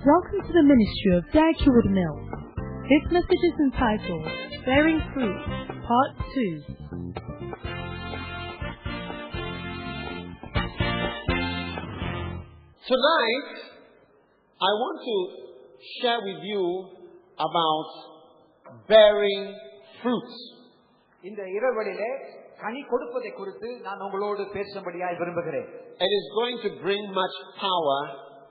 Welcome to the ministry of Dag Heward-Mills. This message is entitled Bearing Fruit, Part 2. Tonight, I want to share with you about bearing fruit. இந்த இரவலிலே கனி கொடுப்பதை குறித்து நான் உங்களோடு பேசும்படியாய் விரும்புகிறேன். It is going to bring much power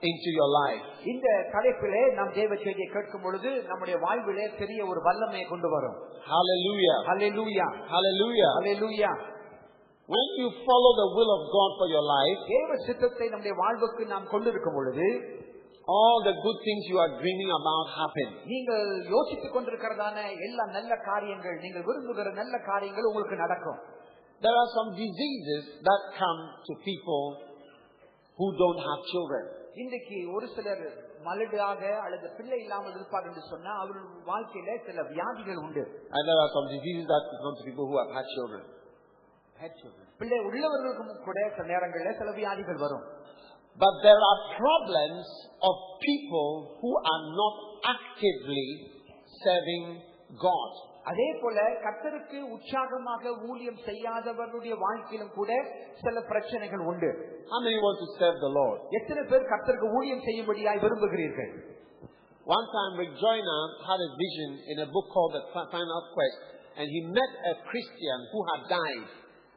into your life. இந்த தலைப்பிலே நாம் தேவ செய்தியை கேட்கும் பொழுது நம்முடைய வாழ்விலே பெரிய ஒரு வல்லமையை கொண்டு வரும். Hallelujah. Hallelujah. Hallelujah. Hallelujah. When you follow the will of God for your life, தேவ சித்தத்தை நம்முடைய வாழ்வுக்கு நாம் கொண்டிருக்கும் பொழுது all the good things you are dreaming about happen. நீங்கள் யோசித்துக் கொண்டிருக்கிறதான எல்லா நல்ல காரியங்கள், நீங்கள் விரும்புகிற நல்ல காரியங்கள் உங்களுக்கு நடக்கும். There are some diseases that come to people who don't have children. இன்றைக்கு ஒரு சிலர் மலடாக அல்லது பிள்ளை இல்லாமல் இருப்பார் என்று சொன்னா அவர்கள் வாழ்க்கையில சில வியாதிகள் உண்டு. And there are some diseases that come to people who have had children. பிள்ளை உள்ளவர்களுக்கும் கூட சில நேரங்களில் சில வியாதிகள் வரும். But there are problems of people who are not actively serving God. அதே போல கர்த்தருக்கு உற்சாகமாக ஊழியம் செய்யாதவர்களுடைய வாழ்க்கையிலும் கூட சில பிரச்சனைகள் உண்டு. How many want to serve the Lord? எத்தனை பேர் கர்த்தருக்கு ஊழியம் செய்யும்படியாய் விரும்புகிறீர்கள்? One time Rick Joyner had a vision in a book called The Final Quest, and he met a Christian who had died,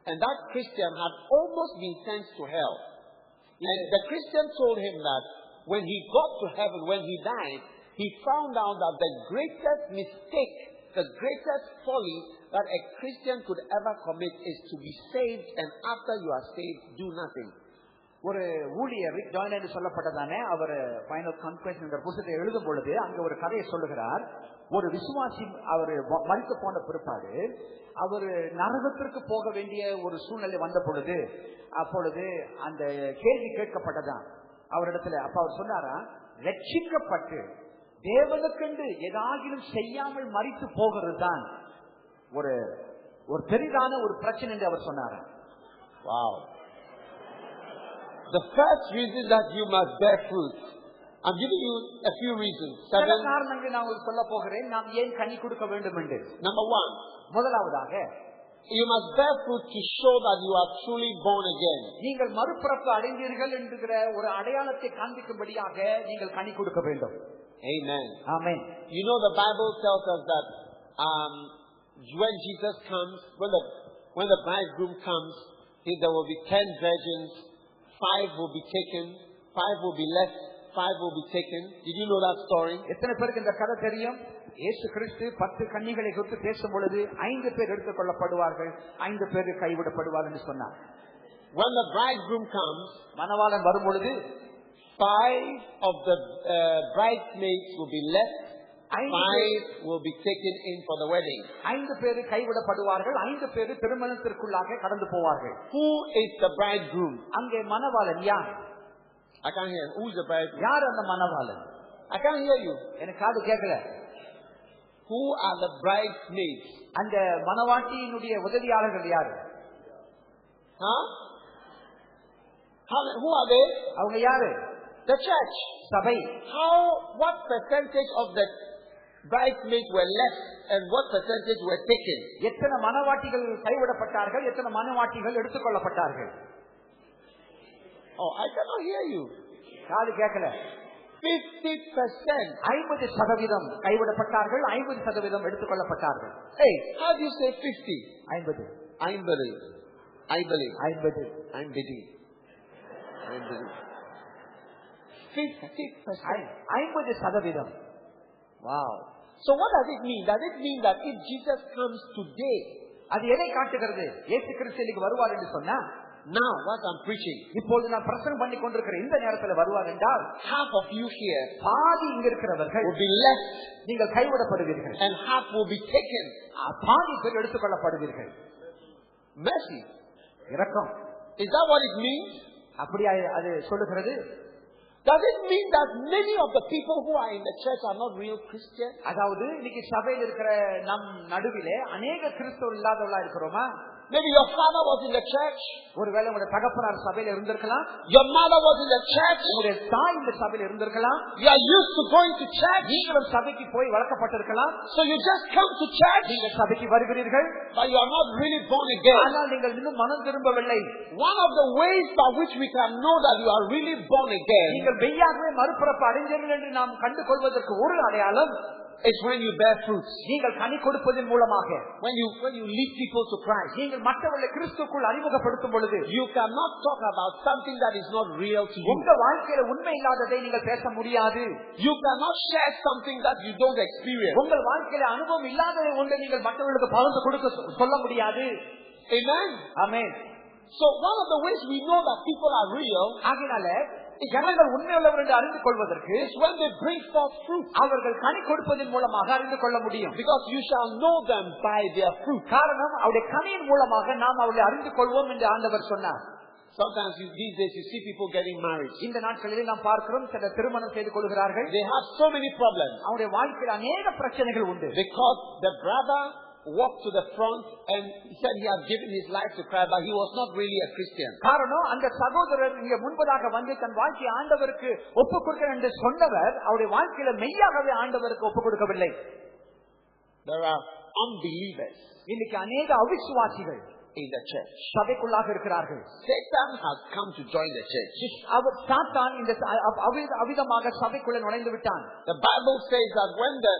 and that Christian had almost been sent to hell. And the Christian told him that when he got to heaven, when he died, he found out that the greatest mistake, the greatest folly that a Christian could ever commit is to be saved, and after you are saved, do nothing. ஒரு ஊழியர் rig Joyner என்று சொல்லப்பட்டதானே அவர் final conquest என்ற புத்தகத்தை எழுதும் பொழுது அங்க ஒரு கதையை சொல்லுகிறார். ஒரு விசுவாசி அவர் மரித்து போன பிற்பாடு அவர் நரகத்திற்கு போக வேண்டிய ஒரு சூழ்நிலை வந்த பொழுது அப்பொழுது அந்த கேள்வி கேட்கப்பட்டதான் அவரிடத்துல. அப்ப அவர் சொன்னாரா, ரட்சிக்கப்பட்டு தேவனுக்கென்று ஏதாகிலும் செய்யாமல் மரித்து போகிறது தான் ஒரு பெரிதான ஒரு பிரச்சனை என்று அவர் சொன்னாரா. Wow. The first reason that you must bear fruit, I'm giving you a few reasons. சில காரணங்கள் நான் உங்களுக்கு சொல்ல போகிறேன் நாம் ஏன் கனி கொடுக்க வேண்டும் என்று. Number one, முதலாவதாக you must bear fruit to show that you are truly born again. நீங்கள் மறுபிறப்பு அடைந்தீர்கள் என்கிற ஒரு அடையாளத்தை காண்பிக்கும்படியாக நீங்கள் கனி கொடுக்க வேண்டும். Amen. Amen. You know the Bible tells us that when Jesus comes, when the bridegroom comes, there will be 10 virgins, 5 will be taken, 5 will be left, 5 will be taken. Did you know that story? எத்தனை பேருக்கு இந்த கதை தெரியும்? இயேசு கிறிஸ்து 10 கன்னிகளை குறித்து பேசும் பொழுது 5 பேர் எடுத்துக் கொள்ளப்படுவார்கள், 5 பேர் கைவிடப்படுவார்கள் என்று சொன்னார். When the bridegroom comes, மணவாளன் வரும் பொழுது 5 of the bridesmaids will be left, 5 will be taken in for the wedding. 5 பேர் கைவிடப்படுவார்கள், 5 பேர் திருமணத்திற்குள்ளாக கடந்து போவார்கள். Who is the bridegroom? அங்கே மணவாளன் யார்? I can't hear. Who is the bridegroom? யார் அந்த மணவாளன்? I can't hear you. எனக்கு காது கேட்கல. Who are the bridesmaids? அந்த மணவாட்டியினுடைய உதவியாளர்கள் யார்? Huh? Who are they? அவங்க யாரு? The church. சபை. What percentage of the bridesmaids were left and what percentage were taken? எத்தனை மணவாட்டிகள் கைவிடப்பட்டார்கள், எத்தனை மணவாட்டிகள் எடுத்துக்கொள்ளப்பட்டார்கள்? Oh, I cannot hear you. காது கேட்கல. 50%. 50% கைவிடப்பட்டார்கள், 50% எடுத்துக்கொள்ளப்பட்டார்கள். Hey, how do you say 50? 50. I believe. 50. 50%. Wow. So what does it mean? Does it mean that if Jesus comes today, அது எதை காட்டுகிறது? இயேசு கிறிஸ்து இன்னைக்கு வருவார் என்று சொன்னா, now what I'm preaching, இப்பொழுது நான் பிரசங்கம் பண்ணி கொண்டிருக்கிற இந்த நேரத்தில் வருவார் என்றால், half of you here பாதி இங்க இருக்கிறவர்கள் will be left, நீங்கள் கைவிடப்படுவீர்கள், and half will be taken. பாதி பேர் எடுத்துக்கொள்ளப்படுவீர்கள். Mercy. இரக்கம். Is that what it means? அப்படியே அது சொல்லுகிறது. Does it mean that many of the people who are in the church are not real Christians? அதாவது இன்னைக்கு சபையில் இருக்கிற நம் நடுவிலே அநேக கிறிஸ்தவர்கள் இல்லாதவர்களா இருக்கிறோமா? Maybe your father was in the church. ஒருவேளை உங்களுடைய தகப்பனார் சபையில இருந்திருக்கலாம். Your mother was in the church. உங்களுடைய தாய் இந்த சபையில இருந்திருக்கலாம். You are used to going to church. நீங்களும் சபைக்கு போய் வளர்க்கப்பட்டிருக்கலாம். So you just come to church. நீங்கள் சபைக்கு வருகிறீர்கள். But you are not really born again. ஆனால் நீங்கள் இன்னும் மனம் திரும்பவில்லை. One of the ways by which we can know that you are really born again. நீங்கள் மெய்யாகவே மறுபிறப்பு அடைந்தீர்கள் என்று நாம் கண்டு கொள்வதற்கு ஒரு அடையாளம் It's when you bear fruits. நீங்கள் கனி கொடுப்பதன் மூலமாக. When you lead people to Christ. நீங்கள் மற்றவர்களை கிறிஸ்துவுக்குள் அறிமுகப்படுத்தும் பொழுது. You cannot talk about something that is not real to you. உங்க வாழ்க்கையில உண்மை இல்லாததை நீங்கள் பேச முடியாது. You cannot share something that you don't experience. உங்கள் வாழ்க்கையில அனுபவம் இல்லாத ஒன்றை நீங்கள் மற்றவர்களுக்கு பகிர்ந்து கொடுக்க சொல்ல முடியாது. Amen. Amen. So one of the ways we know that people are real, ஆகினால ஜனங்கள் உண்மையுள்ளவர் என்று அறிந்து கொள்வதற்கு is when they bring forth fruit. அவர்கள் கனி கொடுப்பதன் மூலமாக அறிந்து கொள்ள முடியும். Because you shall know them by their fruit. காரணம் அவருடைய கனியின் மூலமாக நாம் அவர்களை அறிந்து கொள்வோம் என்று ஆண்டவர் சொன்னார். Sometimes these days you see people getting married. இந்த நாட்களில் நாம் பார்க்கிறோம் சில திருமணம் செய்து கொள்கிறார்கள். They have so many problems. அவருடைய வாழ்க்கையில் அநேக பிரச்சனைகள் உண்டு. Because the brother walked to the front and he said he had given his life to Christ, but he was not really a Christian. காரணம் அந்த சகோதரர் இங்க முன்பதாக வந்து தன் வாழ்க்கையை ஆண்டவருக்கு ஒப்புக் கொடுக்கிறேன் என்று சொன்னவர் அவருடைய வாழ்க்கையில மெய்யாகவே ஆண்டவருக்கு ஒப்புக் கொடுக்கவில்லை. There are unbelievers. இன்னைக்கு அநேக அவிசுவாசிகள் in the church. சபைக்குள்ளாக இருக்கிறார்கள். Satan has come to join the church. அவர் சாத்தான் இந்த அவிதமாக சபைக்குள்ள நுழைந்து விட்டான். The Bible says that when the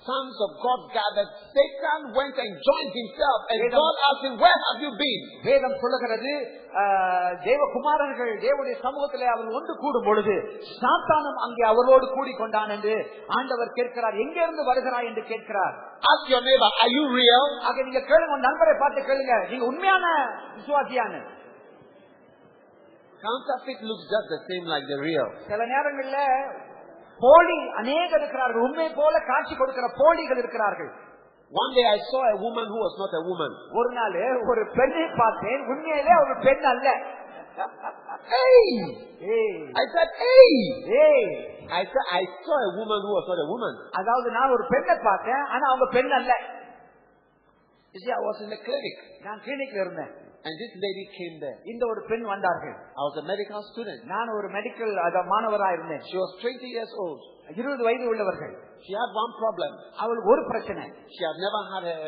sons of God gathered, Satan went and joined himself, and God asked him, where have you been? வேதம் சொல்லுகிறது தேவகுமாரர்கள் தேவனுடைய சமூகத்திலே அவர்கள் ஒன்று கூடும் பொழுது சாத்தானும் அங்கே அவரோடு கூடிக்கொண்டான் என்று ஆண்டவர் கேட்கிறார். எங்க இருந்து வருகிறாய் என்று கேட்கிறார். Ask your neighbor, are you real? ஆக நீங்க கேளுங்க, நண்பரை பார்த்து கேளுங்க, நீங்க உண்மையான விசுவாசியான? Counterfeit looks just the same like the real. சில நேரங்கள்ல போலி அநேக இருக்கிறார்கள், உண்மை போல காட்சி கொடுக்கிற போலிகள் இருக்கிறார்கள். One day I saw a woman who was not a woman. ஒரு நாள் ஒரு பெண்ணை பார்த்தேன், உண்மையிலே ஒரு பெண் அல்ல. Hey! I said, hey! I saw a woman who was not a woman. அதாவது நான் ஒரு பெண்ணை பார்த்தேன், ஆனா அவங்க பெண் அல்ல. You see, I was in the clinic. நான் கிளினிக்ல இருந்தேன். And this lady came there. இந்த ஒரு பெண் வந்தார்கள். I was a medical student. நான் ஒரு மெடிக்கல் மாணவராக இருந்தேன். She was 20 years old. 20 வயது உள்ளவர்கள். She had one problem. அவளுக்கு ஒரு பிரச்சனை. She had never had a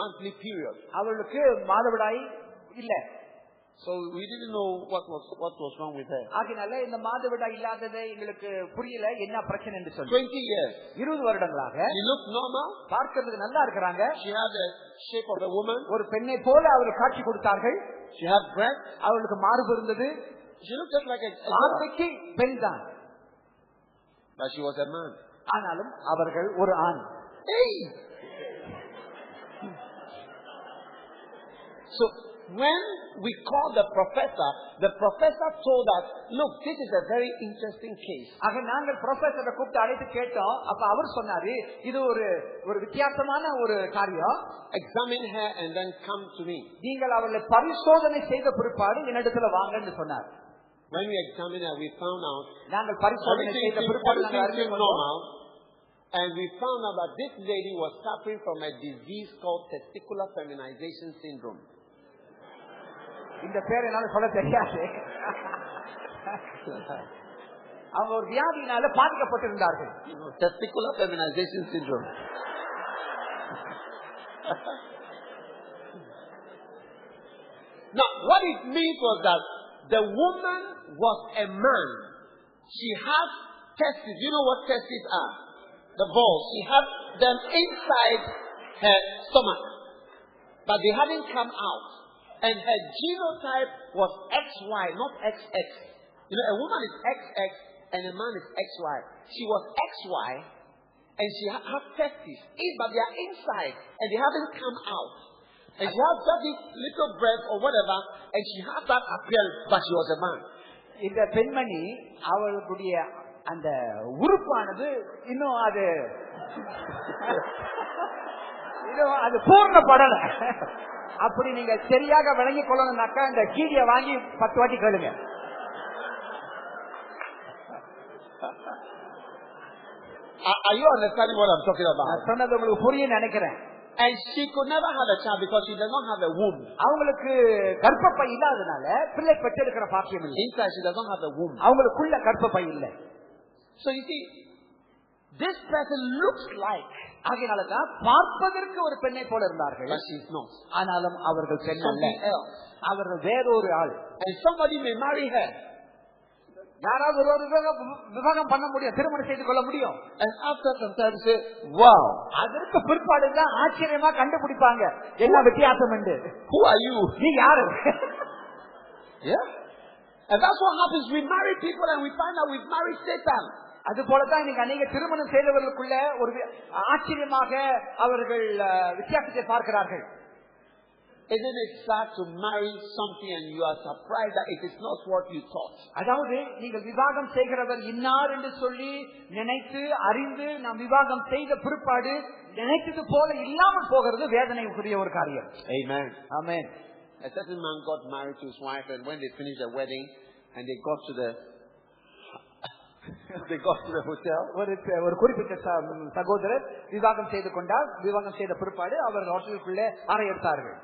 monthly period. அவளுக்கு மாதவிடாய் இல்ல. So we didn't know what was wrong with her. ஆகினால இந்த மாதவிடாய் இல்லாததை எங்களுக்கு புரியல, என்ன பிரச்சனை என்று சொல்லி. 20 years. 20 வருடங்களாக. She looked normal. பார்க்கிறதுக்கு நல்லா இருக்காங்க. She had the shape of a woman. ஒரு பெண்ணை போல அவர்கள் காட்சி கொடுத்தார்கள். She had breasts. அவளுக்கு மார்பு இருந்தது. She looked just like a ஆண்மைக்கு பெண் தான். But she was a man. ஆனாலும் அவர்கள் ஒரு ஆண். So when we called the professor told us, look, this is a very interesting case. ஆக நாங்கள் ப்ரொஃபஸரை கூப்பிட்டு அழைத்து கேட்டோம். அப்ப அவர் சொன்னாரு, இது ஒரு வித்தியாசமான ஒரு காரியம். Examine her and then come to me. நீங்கள் அவளை பரிசோதனை செய்த பிற்பாடு என்னிடத்துல வாங்கன்னு சொன்னார். When we examined her, we found out நாங்கள் பரிசோதனை செய்த பிற்பாடு normal, and we found out that this lady was suffering from a disease called testicular feminization syndrome. இந்த பேர் என்னால சொல்ல தெரியாது. அவங்க ஒரு வியாதியினால பாதிக்கப்பட்டிருந்தார்கள். Testicular feminization syndrome. Now, what it means was that the woman was a man. She had testes. You know what testes are? The balls. She had them inside her stomach, but they hadn't come out. And her genotype was XY, not XX. You know, a woman is XX and a man is XY. She was XY and she had testes, but they are inside and they haven't come out. And she has got this little breast or whatever, and she had that appearance, but she was a man. இந்த பெண்மணி அவளுடைய அந்த உறுப்பானது இன்னும் அது பூர்ணப்படல. அப்படி நீங்க சரியாக விளங்கிக் கொள்ளணும்னாக்கா இந்த கீழிய வாங்கி 10 வாட்டி கேளுங்க. Are you understanding what I'm talking about? சொன்னது உங்களுக்கு புரியும் நினைக்கிறேன். And she could never have a child because she does not have a womb. அவங்களுக்கு கர்ப்பப்பை இல்லாதனால பிள்ளை பெற்றெடுக்கிற பாக்கியம் இல்லை. Inside she does not have a womb. அவங்களுக்குள்ள கர்ப்பப்பை இல்லை. So you see, this person looks like, ஆகையாலதான் பார்ப்பதற்கு ஒரு பெண்ணை போல இருந்தார்கள். but she is not. ஆனாலும் அவர்கள் பெண் அல்ல. Something else. அவர்கள் வேறொரு ஆள். And somebody may marry her. யாராவது ஒரு விவாகம் பண்ண முடியும், திருமணம் செய்து கொள்ள முடியும். And after some time say, wow. அதற்கு பிற்பாடுதான் ஆச்சரியமா கண்டுபிடிப்பாங்க என்ன வித்தியாசம் என்று. Who are you? நீ யாரு? Yeah. And that's what happens. We marry people and we find out we've married Satan. அது போலதான் இன்னைக்கு அநேக திருமணம் செய்தவர்களுக்குள்ள ஒரு ஆச்சரியமாக அவர்கள் வித்தியாசத்தை பார்க்கிறார்கள். Isn't it sad to marry something and you are surprised that it is not what you thought? அதாவது நீங்கள் விவாகம் செய்கிறவர் இன்னார் என்று சொல்லி நினைத்து அறிந்து நாம் விவாகம் செய்த பிற்பாடு நினைத்தது போல இல்லாமல் போகிறது வேதனைக்குரிய ஒரு காரியம். Amen. Amen. A certain man got married to his wife, and when they finished the wedding and they got to the hotel, ஒரு குறிப்பிட்ட சகோதரர் விவாகம் செய்து கொண்டார். விவாகம் செய்த பிற்பாடு அவர் ஹோட்டலுக்குள்ளே அறை எடுத்தார்கள்.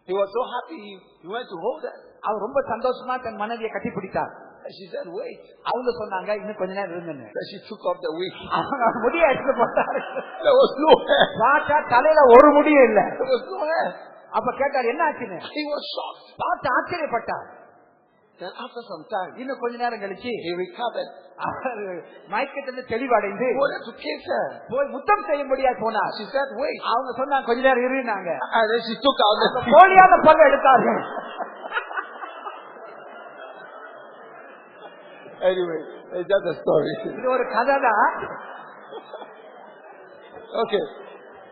He was so happy, he went to hold her. அவர் ரொம்ப சந்தோஷமா தன் மனைவியை கட்டி பிடித்தார். She said, wait. அவங்க சொன்னாங்க இன்னும் கொஞ்ச நேரம் இருங்க. She took off the wig. முடிய எடுத்து போட்டாரு. There was no hair. பார்த்தா தலையில ஒரு முடியும் இல்ல. There was no hair. அப்ப கேட்டார் என்ன ஆச்சுன்னு. He was shocked. பார்த்து ஆச்சரியப்பட்டார். Then after some time, இன்னும் கொஞ்ச நேரம் கழிச்சு he recovered. Our மயக்கத்திலிருந்து தெளிவடைந்து wanted to kiss her. போய் முத்தம் செய்ய முடியாது போனார். She said, wait. அவங்க சொன்னாங்க கொஞ்ச நேரம் இருனாங்க. And then she took out the போலியான பல்ல எடுத்தார்கள். Anyway, it's just a story. இது ஒரு கதை தான். Okay.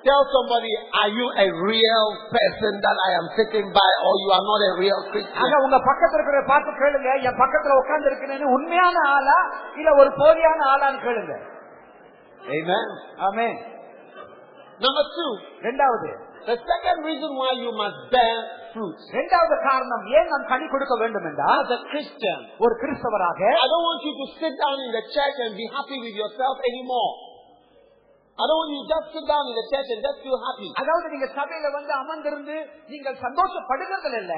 Tell somebody, are you a real person that I am sitting by, or you are not a real Christian? அங்க உங்க பக்கத்துல இருக்கிற பார்த்து கேளுங்க, என் பக்கத்துல உட்கார்ந்து இருக்கிறேன்னு உண்மையான ஆளா இல்ல ஒரு போலியான ஆளான்னு கேளுங்க. Amen. Amen. Number 2. இரண்டாவது, the second reason why you must bear fruit. இரண்டாவது காரணம் ஏன் நாம் கனி கொடுக்க வேண்டும் என்றால், As a Christian, ஒரு கிறிஸ்தவராக I don't want you to sit down in the church and be happy with yourself anymore. I don't want you to just sit down in the church and just feel happy. அதாவது நீங்க சபையில வந்து அமர்ந்திருந்து நீங்கள் சந்தோஷப்படுகிறது இல்ல.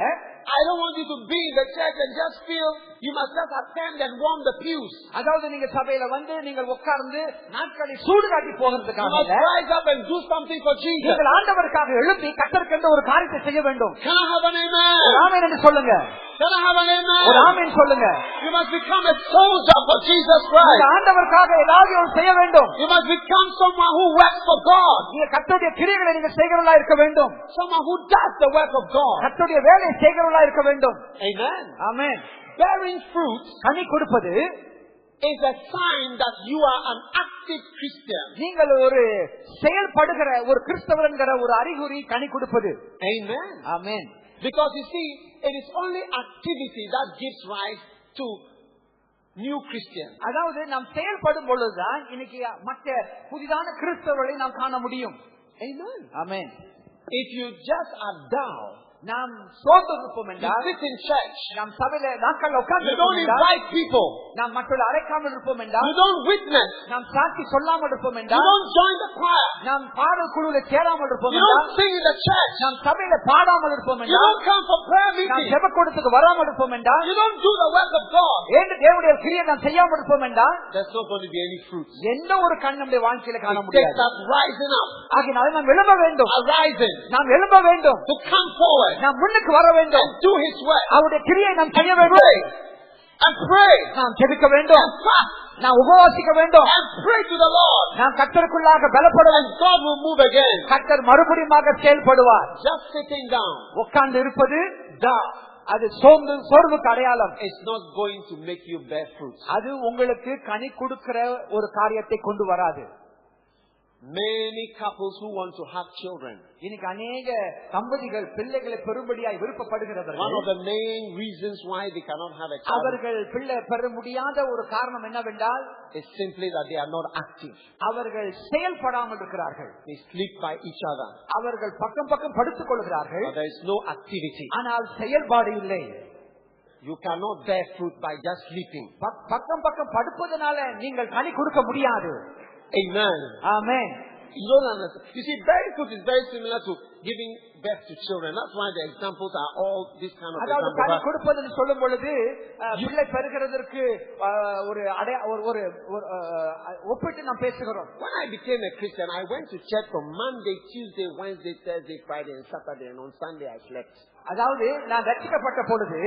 I don't want you to be in the church and just feel you must just attend and warm the pews. அதாவது நீங்க சபையில வந்து நீங்கள் உட்கார்ந்து நாட்களை சூடு காட்டி போகிறதுக்காக You must rise up and do something for Jesus. நீங்கள் ஆண்டவருக்காக எழுப்பி கர்த்தருக்கு ஒரு காரியத்தை செய்ய வேண்டும். Can I have an amen? ஆமென் என்று சொல்லுங்க. Can I have an amen? ஒரு ஆமென் சொல்லுங்க. You must become a soldier for Jesus Christ. ஆண்டவருக்காக ஏதாவது ஒன்று செய்ய வேண்டும். You must become someone who works for God. நீங்க கர்த்தருடைய கிரியைகளை நீங்க செய்கிறவர்களா இருக்க வேண்டும். Someone who does the work of God. கர்த்தருடைய வேலையை செய்கிறவர்களா இருக்க வேண்டும். Amen. ஆமென். Bearing fruit கனி கொடுப்பது is a sign that you are an active Christian. நீங்கள் ஒரு செயல்படுகிற ஒரு கிறிஸ்தவர் என்கிற ஒரு அறிகுறி கனி கொடுப்பது. Amen. Amen. Because you see, it is only activity that gives rise to new Christians. அதாவது நாம் செயல்படும் பொழுதுதான் இன்னைக்கு மற்ற புதிதான கிறிஸ்தவர்களை நாம் காண முடியும். Amen. Amen. If you just are down, நாம் சோர்ந்து இருப்போம் you என்றால், sit in church, நாம் சபையில நாட்கள் உட்கார்ந்து you don't invite people, நாம் மற்றவர்களை அழைக்காமல் இருப்போம் you என்றால், don't witness, நாம் சாட்சி சொல்லாமல் இருப்போம் you என்றால், don't join the choir, நாம் பாடல் குழுவில் சேராமல் இருப்போம் you என்றால், don't sing in the church, நாம் சபையில பாடாமல் இருப்போம் you என்றால், don't come for prayer நாம் meeting, ஜெப கூட்டத்துக்கு வராமல் இருப்போம் என்றால், you don't do the work of God, ஏன் தேவனுடைய கிரியை நாம் செய்யாமல் இருப்போம் என்றால், there's not going to be any fruit. எந்த ஒரு கண் நம்முடைய வாழ்க்கையில காண It takes முடியாது. us rising up, ஆகையால் நாம் எழும்ப வேண்டும். arising, நாம் எழும்ப வேண்டும். to come forward நாம் முன்னுக்கு வர வேண்டும். and do His work, அவருடைய கிரியை நாம் செய்ய pray வேண்டும். and pray நாம் ஜெபிக்க வேண்டும். and fast நாம் உபவாசிக்க வேண்டும். and pray to the Lord, நாம் கர்த்தருக்குள்ளாக பலப்பட and வேண்டும். God will move again. கர்த்தர் மறுபடியுமாக செயல்படுவார். Just sitting down, உட்கார்ந்து இருப்பது அது சோர்வுக்கு அடையாளம். it's not going to make you bear fruit. அது உங்களுக்கு கனி கொடுக்கிற ஒரு காரியத்தை கொண்டு வராது. Many couples who want to have children, இன்னைக்கு அநேக தம்பதிகள் பிள்ளைகளை பெறும்படியாய் one விருப்பப்படுகிறார்கள். of the main reasons why they cannot have a child அவர்கள் பிள்ளை பெற முடியாத ஒரு காரணம் என்னவென்றால், is simply that they are not active. அவர்கள் செயல்படாமல் இருக்கிறார்கள். They sleep by each other, அவர்கள் பக்கம் பக்கம் படுத்துக் கொள்கிறார்கள். but there is no activity. ஆனால் செயல்பாடு இல்லை. You cannot bear fruit by just sleeping. பக்கம் பக்கம் படுப்பதனால நீங்கள் கனி கொடுக்க முடியாது. Amen. Amen. You don't understand. You see, bearing fruit is very similar to giving birth to children. That's why the examples are all this kind of அதாவது கனி examples. கொடுப்பதுன்னு சொல்லும் பொழுது பிள்ளை பெறுகிறதற்கு ஒரு ஒப்பிட்டு நாம் பேசுகிறோம். When I became a Christian, I went to church from Monday, Tuesday, Wednesday, Thursday, Friday, and Saturday, and on Sunday I slept. அதாவது நான் ரட்சிக்கப்பட்ட பொழுது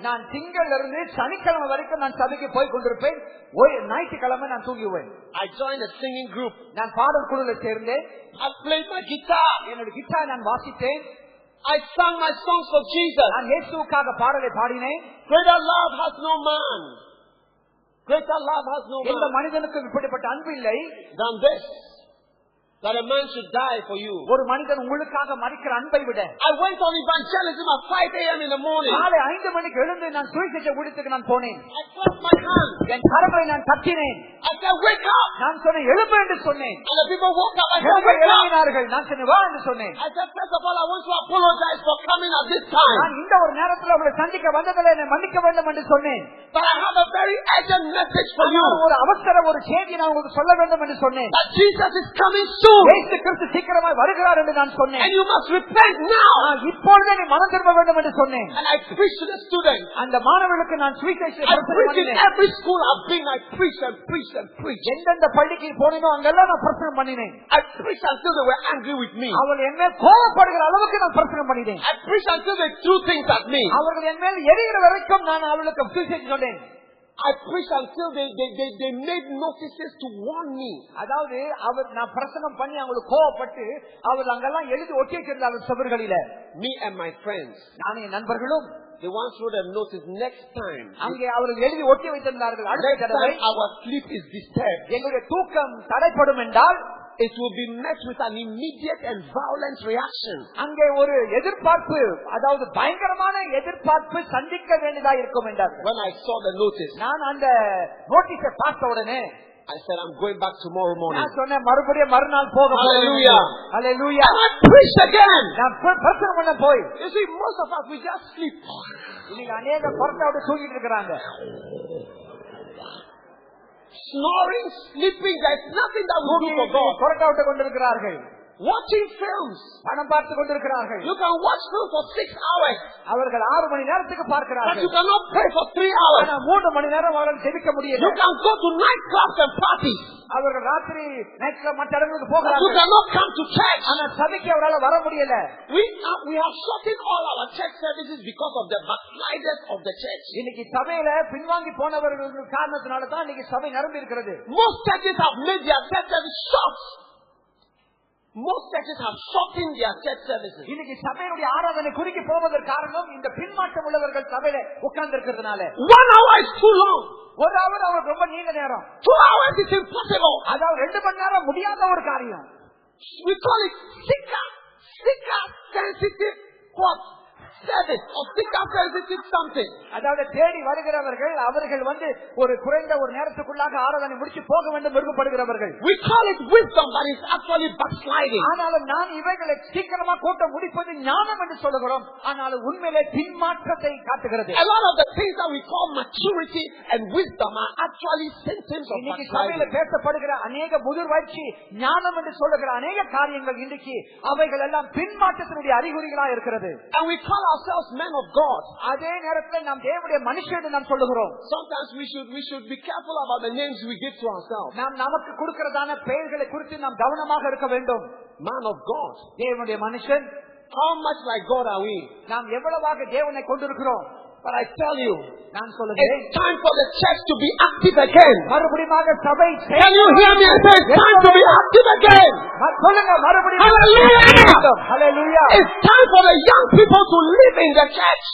நான் திங்களிலிருந்து சனிக்கிழமை வரைக்கும் நான் சபைக்கு போய் கொண்டிருப்பேன். ஞாயிற்றுக்கிழமை நான் தூங்குவேன். I joined a singing group. நான் பாடல் குழுவில் சேர்ந்தேன். I played my guitar. என்னோட கிட்டார் நான் வாசித்தேன். I sang my songs for Jesus. நான் இயேசுவுக்காக பாடலை பாடினேன். Greater love has no man. Greater love has no எந்த man மனிதனுக்கு இப்படிப்பட்ட அன்பு இல்லை than this, that a man should die for you. ஒரு மனிதன் உங்களுக்காக மரிக்கிற அன்பை விட. I went on evangelism at 5 a.m. in the morning. காலை 5 மணிக்கு எழுந்து நான் சுவிசேஷ ஊழியத்துக்கு நான் போனேன். I clapped my hands. என் கரங்களை நான் தட்டினேன். I said, wake up. நான் சொன்னேன் எழும்பு என்று சொன்னேன். And the people woke up. I said, wake up. எழும்பினார்கள். நான் சொன்னேன் வா என்று சொன்னேன். I said, first of all, I want to apologize for coming at this time. நான் இந்த ஒரு நேரத்தில் உங்களை சந்திக்க வந்ததில்லை, என்னை மன்னிக்க வேண்டும் என்று சொன்னேன். But I have a very urgent message for you. ஒரு அவசர ஒரு செய்தி நான் உங்களுக்கு சொல்ல வேண்டும் என்று சொன்னேன். That Jesus is coming soon. இயேசு கிறிஸ்து சீக்கிரமாய் வருகிறார் என்று நான் சொன்னேன். And you must repent now. இப்பொழுதே நீ மனம் திரும்ப வேண்டும் என்று சொன்னேன். And I preached to the students. அந்த மாணவர்களுக்கு நான் சுவிசேஷத்தை I preached in every school I've been. I preached and preached and preached. எந்தெந்த பள்ளிக்கு போனேனோ அங்கெல்லாம் நான் பிரசங்கம் பண்ணினேன். I preached until they were angry with me. அவர்கள் என் மேல் கோபப்படுகிற அளவுக்கு நான் பிரசங்கம் பண்ணினேன். I preached until they threw things at me. அவர்கள் என் மேல் எரிகிற வரைக்கும் நான் அவர்களுக்கு சுவிசேஷம் சொன்னேன். I preached until they made notices to warn me. அதாவது நான் பிரசங்கம் பண்ணி அவங்களுக்கு கோபப்பட்டு அவர்கள் அங்கெல்லாம் எழுதி ஒட்டி வச்சிருந்தார்கள் சுவர்களில. Me and my friends. நான் என் நண்பர்களும் The ones who have noticed next time. அங்கே அவர்கள் எழுதி ஒட்டி வைத்திருந்தார்கள். அடுத்த தடவை our sleep is disturbed. எங்களுடைய தூக்கம் தடைப்படும் என்றால் it will be met with an immediate and violent reaction. அங்கே ஒரு எதிர்பார்ப்பு, அதாவது பயங்கரமான எதிர்பார்ப்பு சந்திக்க வேண்டியதா இருக்கும் என்றார்கள். When I saw the notice, நான் அந்த நோட்டீஸை பார்த்த உடனே I said, I'm going back tomorrow morning. நான் சொன்னேன் மறுபடியும் மறுநாள் போக போறேன். Hallelujah. Hallelujah. And I preached again. நான் பிரசங்கம் பண்ண போய். You see, most of us we just sleep. இன்னைக்கு अनेक பொறுத்தோட தூங்கிட்டு இருக்காங்க. Snoring, sleeping, there's nothing that we do for God. பொறுத்தோட கொண்டிருக்கிறார்கள். Watching films. படம் பார்த்து கொண்டிருக்கிறார்கள். You can watch films for 6 hours. அவர்கள் 6 மணி நேரத்துக்கு பார்க்கிறார்கள். But you cannot pray for 3 hours. ஆனா 3 மணி நேரம் அவர்கள் ஜெபிக்க முடியல. You can go to night clubs and parties. அவர்கள் ராத்திரி நைட் கிளப் மற்ற இடங்களுக்கு You போகிறார்கள். cannot come to church. ஆனா சபைக்கு அவரால வர முடியல. We have shortened all our church services because of the backsliders of the church. இன்னைக்கு சபையில பின்வாங்கி போனவர்கள் காரணத்தினால தான் இன்னைக்கு சபை நிரம்பி இருக்கிறது. Most churches have made their church service short. Most churches have shortened their church services. இன்னைக்கு சபையுடைய ஆராதனை குறுக்கி போவதற்கு காரணம் இந்த பின்மாற்றம் உள்ளவர்கள் சபையில உட்கார்ந்து இருக்கிறதுனால. 1 hour is too long. 1 hour அவருக்கு ரொம்ப நீண்ட நேரம். 2 hours is impossible. அதாவது 2 மணி நேரம் முடியாத ஒரு காரியம். We call it seeker sensitive what? Service or seeker sensitive something. அதாவது தேடி வருகிறவர்கள் அவர்கள் வந்து ஒரு குறைந்த ஒரு நேரத்துக்குள்ளாக ஆராதனை முடிச்சு போக வேண்டும் விருப்பப்படுகிறவர்கள். We call it wisdom, but it's actually backsliding. ஆனாலும் நான் இவைகளை சீக்கிரமா கூட்ட முடிப்பது ஞானம் என்று சொல்லுகிறோம். ஆனாலும் உண்மையிலே பின்மாற்றத்தை காட்டுகிறது. A lot of the things that we call maturity and wisdom are actually symptoms of இன்னைக்கு சபையில backsliding. பேசப்படுகிற அநேக முதிர்வளர்ச்சி ஞானம் என்று சொல்லுகிற அநேக காரியங்கள் இன்றைக்கு அவைகள் எல்லாம் பின்மாற்றத்தினுடைய அறிகுறிகளா இருக்கிறது. And we call ourselves men of God. அதே நேரத்தில் நாம் தேவனுடைய மனுஷன் என்று நாம் சொல்லுகிறோம். Sometimes we should be careful about the names we give to ourselves. நாம் நமக்கு கொடுக்கிறதான பெயர்களை குறித்து நாம் கவனமாக இருக்க வேண்டும். Man of God. தேவனுடைய மனுஷன். How much like God are we? நாம் எவ்வளவாக தேவனை கொண்டிருக்கிறோம். But I tell you, நான் சொல்லுகிறேன், it's time for the church to be active again. மறுபடியும் சபை. Can you hear me? It's time to be active again. சொல்லுங்க மறுபடியும். Hallelujah. Hallelujah. It's time for the young people to live in the church.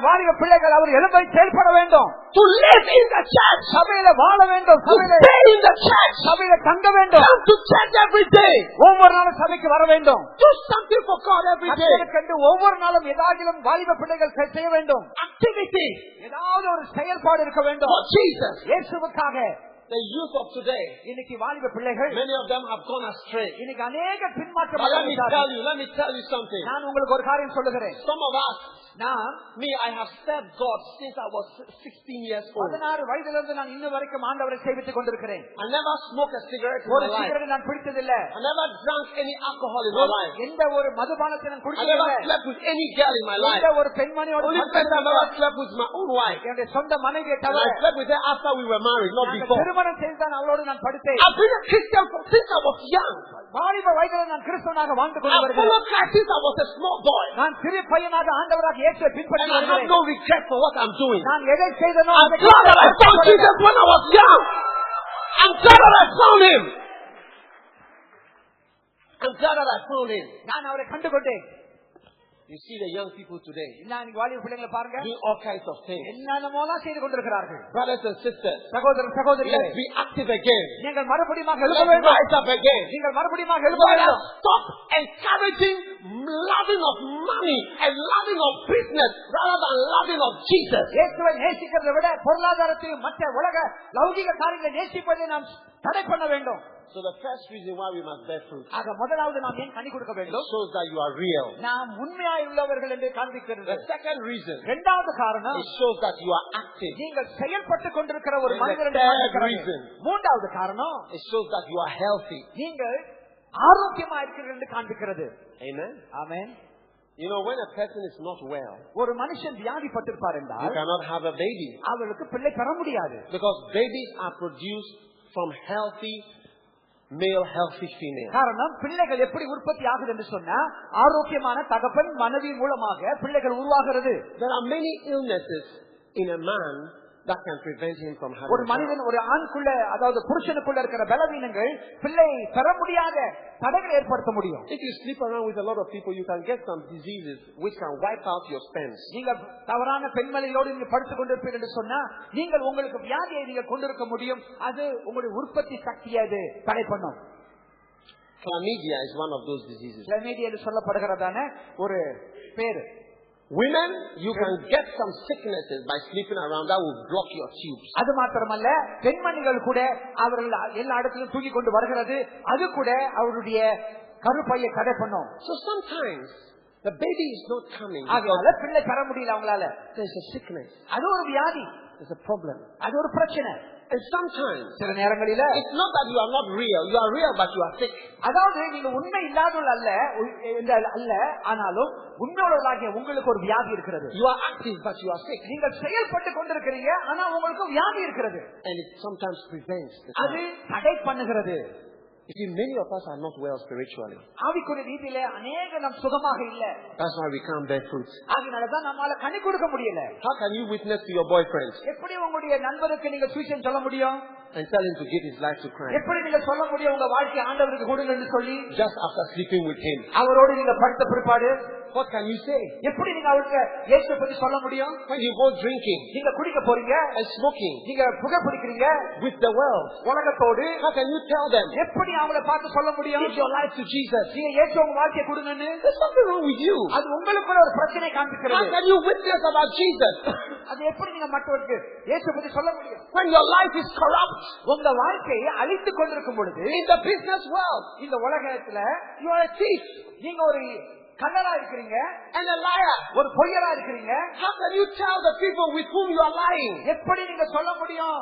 வாலிப பிள்ளைகள் அவர் எழும்பி செயல்பட வேண்டும். To live in the church. சபையில வாழ வேண்டும். To stay in the church. சபையில தங்க வேண்டும். Come to church every day. ஒவ்வொரு நாளும் சபைக்கு வர வேண்டும். Do something for God every day. கண்டு ஒவ்வொரு நாளும் ஏதாகிலும் வாலிப பிள்ளைகள் செய்ய வேண்டும். Activity. ஏதாவது ஒரு செயல்பாடு இருக்க வேண்டும். For Jesus. இயேசுவுக்காக. The youth of today, இன்னைக்கு வாலிப பிள்ளைகள், many of them have gone astray. இன்னைக்கு அநேக பின்மாற்றம். Let me tell you something. நான் உங்களுக்கு ஒரு காரியம் சொல்லுகிறேன். Some of us Me, I have served God since I was 16 years old. 16 வயதிலிருந்து நான் இன்ன வரைக்கும் ஆண்டவரை சேவித்துக் கொண்டிருக்கிறேன். I never smoked a cigarette in ஒரு my life. சிகரெட் நான் பிடித்ததில்லை. I never drank any alcohol in my life. எந்த ஒரு மதுபானத்தை நான் I குடித்ததில்லை. never slept with any girl in my life. எந்த ஒரு பெண்மணியோடு Only person I've ever slept with my own wife. என்னுடைய சொந்த மனைவியை And தவிர I slept with her after we were married, not before. திருமணம் செய்துதான் அவளோடு நான் படுத்தேன். I've been a Christian since I was young. வாலிப வயதில் நான் கிறிஸ்தவனாக வாழ்ந்து கொண்டு I've வருகிறேன். followed Christ since I was a small boy. நான் சிறு பையனாக ஆண்டவராக இயேசுவை பின்பற்றி And I have வருகிறேன். no regret for what I'm doing. நான் எதை செய்தனோ I'm glad that I found Jesus when I was young. I'm glad that I found him. I'm glad that I found him. நான் அவரை கண்டுகொண்டேன். You see the young people today நான் வாலிப பிள்ளைகளை பாருங்க, doing all kinds of things. என்னென்னமோலாம் செய்து கொண்டிருக்கிறார்கள். Brothers and sisters, சகோதர சகோதரிகளே, let's be active again. நீங்கள் மறுபடியும் எழும்ப Let's வேண்டும். rise up again. நீங்கள் மறுபடியும் எழும்ப Let வேண்டும். us stop encouraging loving of money and loving of business rather than loving of Jesus. இயேசுவை நேசிக்கிறதை விட பொருளாதாரத்தையும் மற்ற உலக லௌகிக காரியங்களை நேசிப்பதை நாம் தடை பண்ண வேண்டும். So the first reason why we must bear fruit, ஆக முதலாவது நாம் ஏன் கனி கொடுக்க it வேண்டும்? shows that you are real. நாம் உண்மையாய் உள்ளவர்கள் என்று காண்பிக்கிறது. The second reason, இரண்டாவது காரணம், it shows that you are active. நீங்கள் செயல்பட்டுக் கொண்டிருக்கிற ஒரு And the மனிதர் third என்று காண்பிக்கிறது. reason, மூன்றாவது காரணம், it shows that you are healthy. நீங்கள் ஆரோக்கியமா இருக்கிறீர்கள் என்று காண்பிக்கிறது. Amen. Amen. You know, when a person is not well, ஒரு மனுஷன் வியாதிப்பட்டிருப்பார் you என்றால் cannot have a baby. அவளுக்கு பிள்ளை பெற முடியாது. Because babies are produced from healthy male, healthy female. காரணம், பிள்ளைகள் எப்படி உற்பத்தி ஆகுது என்று சொன்னா ஆரோக்கியமான தகப்பன் மனைவி மூலமாக பிள்ளைகள் உருவாகிறது. There are many illnesses in a man that can prevent him from having ஒரு மனிதன் ஒரு ஆண்குள்ள அதாவது புருஷனுக்குள்ள இருக்கிற பலவீனங்கள் பிள்ளை பெற முடியாத தடைகளை ஏற்படுத்த முடியும். If you sleep around with a lot of people, you can get some diseases which can wipe out your sperms. நீங்கள் தவறான பெண்மணிகளோடு நீங்க படுத்துக் கொண்டிருப்பீர்கள் என்று சொன்னா நீங்கள் உங்களுக்கு வியாதியை நீங்கள் கொண்டிருக்க முடியும். அது உங்களுடைய உற்பத்தி சக்தியை அது தடை பண்ணும். Chlamydia is one of those diseases. Chlamydia என்று சொல்லப்படுகிறதான ஒரு பேரு. Women, you can get some sicknesses by sleeping around that will block your tubes. அது மாத்திரமல்ல, பெண்மணிகள் கூட அவர்கள் எல்லா இடத்திலும் தூக்கி கொண்டு வருகிறது, அது கூட அவருடைய கருப்பையை தடை பண்ணும். So sometimes the baby is not coming ஆகையால பிள்ளை பெற முடியல அவங்களால. there's a sickness, அது ஒரு வியாதி, there's a problem. அது ஒரு பிரச்சனை. And sometimes சில நேரங்களில it's not that you are not real, you are real but you are sick. அதாவது நீங்க உண்மை இல்லாதவர்கள் அல்ல, ஆனாலும் உண்மையுள்ளவர்களாகிய உங்களுக்கு ஒரு வியாதி இருக்கிறது. You are active but you are sick. நீங்கள் செயல்பட்டு கொண்டிருக்கிறீங்க, ஆனா உங்களுக்கு வியாதி இருக்கிறது. And it sometimes prevents the அது தடை பண்ணுகிறது. You see, many of us are not well spiritually. ஆவிக்குரிய ரீதியில அநேக நாம் சுகமாக இல்ல. That's why we can't bear fruit. ஆகினாலதான் நம்மால கனி கொடுக்க முடியல. How can you witness to your boyfriend எப்படி உங்களுடைய நண்பருக்கு நீங்க சுவிசேஷம் சொல்ல முடியும்? and tell him to give his life to Christ எப்படி நீங்க சொல்ல முடியும் உங்க வாழ்க்கை ஆண்டவருக்கு கொடுங்கன்னு சொல்லி? just after sleeping with him? அவரோடு நீங்க படுத்த பிற்பாடு What can you say? எப்படி நீங்க அவருக்கு இயேசுவை பத்தி சொல்ல முடியும்? When you go drinking நீங்க குடிக்க போறீங்க, and smoking நீங்க புகை பிடிக்கிறீங்க with the world, உலகத்தோடு, how can you tell them எப்படி அவங்கள பார்த்து சொல்ல முடியும் give your life to Jesus? நீங்க இயேசு உங்க வாழ்க்கையை கொடுங்கன்னு? There's something wrong with you. அது உங்களுக்குள்ள ஒரு பிரச்சனை How காண்பிக்கிறது. can you witness about Jesus அது எப்படி நீங்க மற்றவருக்கு இயேசுவை பத்தி சொல்ல முடியும்? when your life is corrupt? உங்க வாழ்க்கையை அழித்துக் கொண்டிருக்கும் பொழுது In the business world, இந்த உலகத்துல you are a thief நீங்க ஒரு கள்ளரா இருக்கிறீங்க, and a liar. ஒரு பொய்யரா இருக்கிறீங்க. How can you tell the people with whom you are lying எப்படி நீங்க சொல்ல முடியும்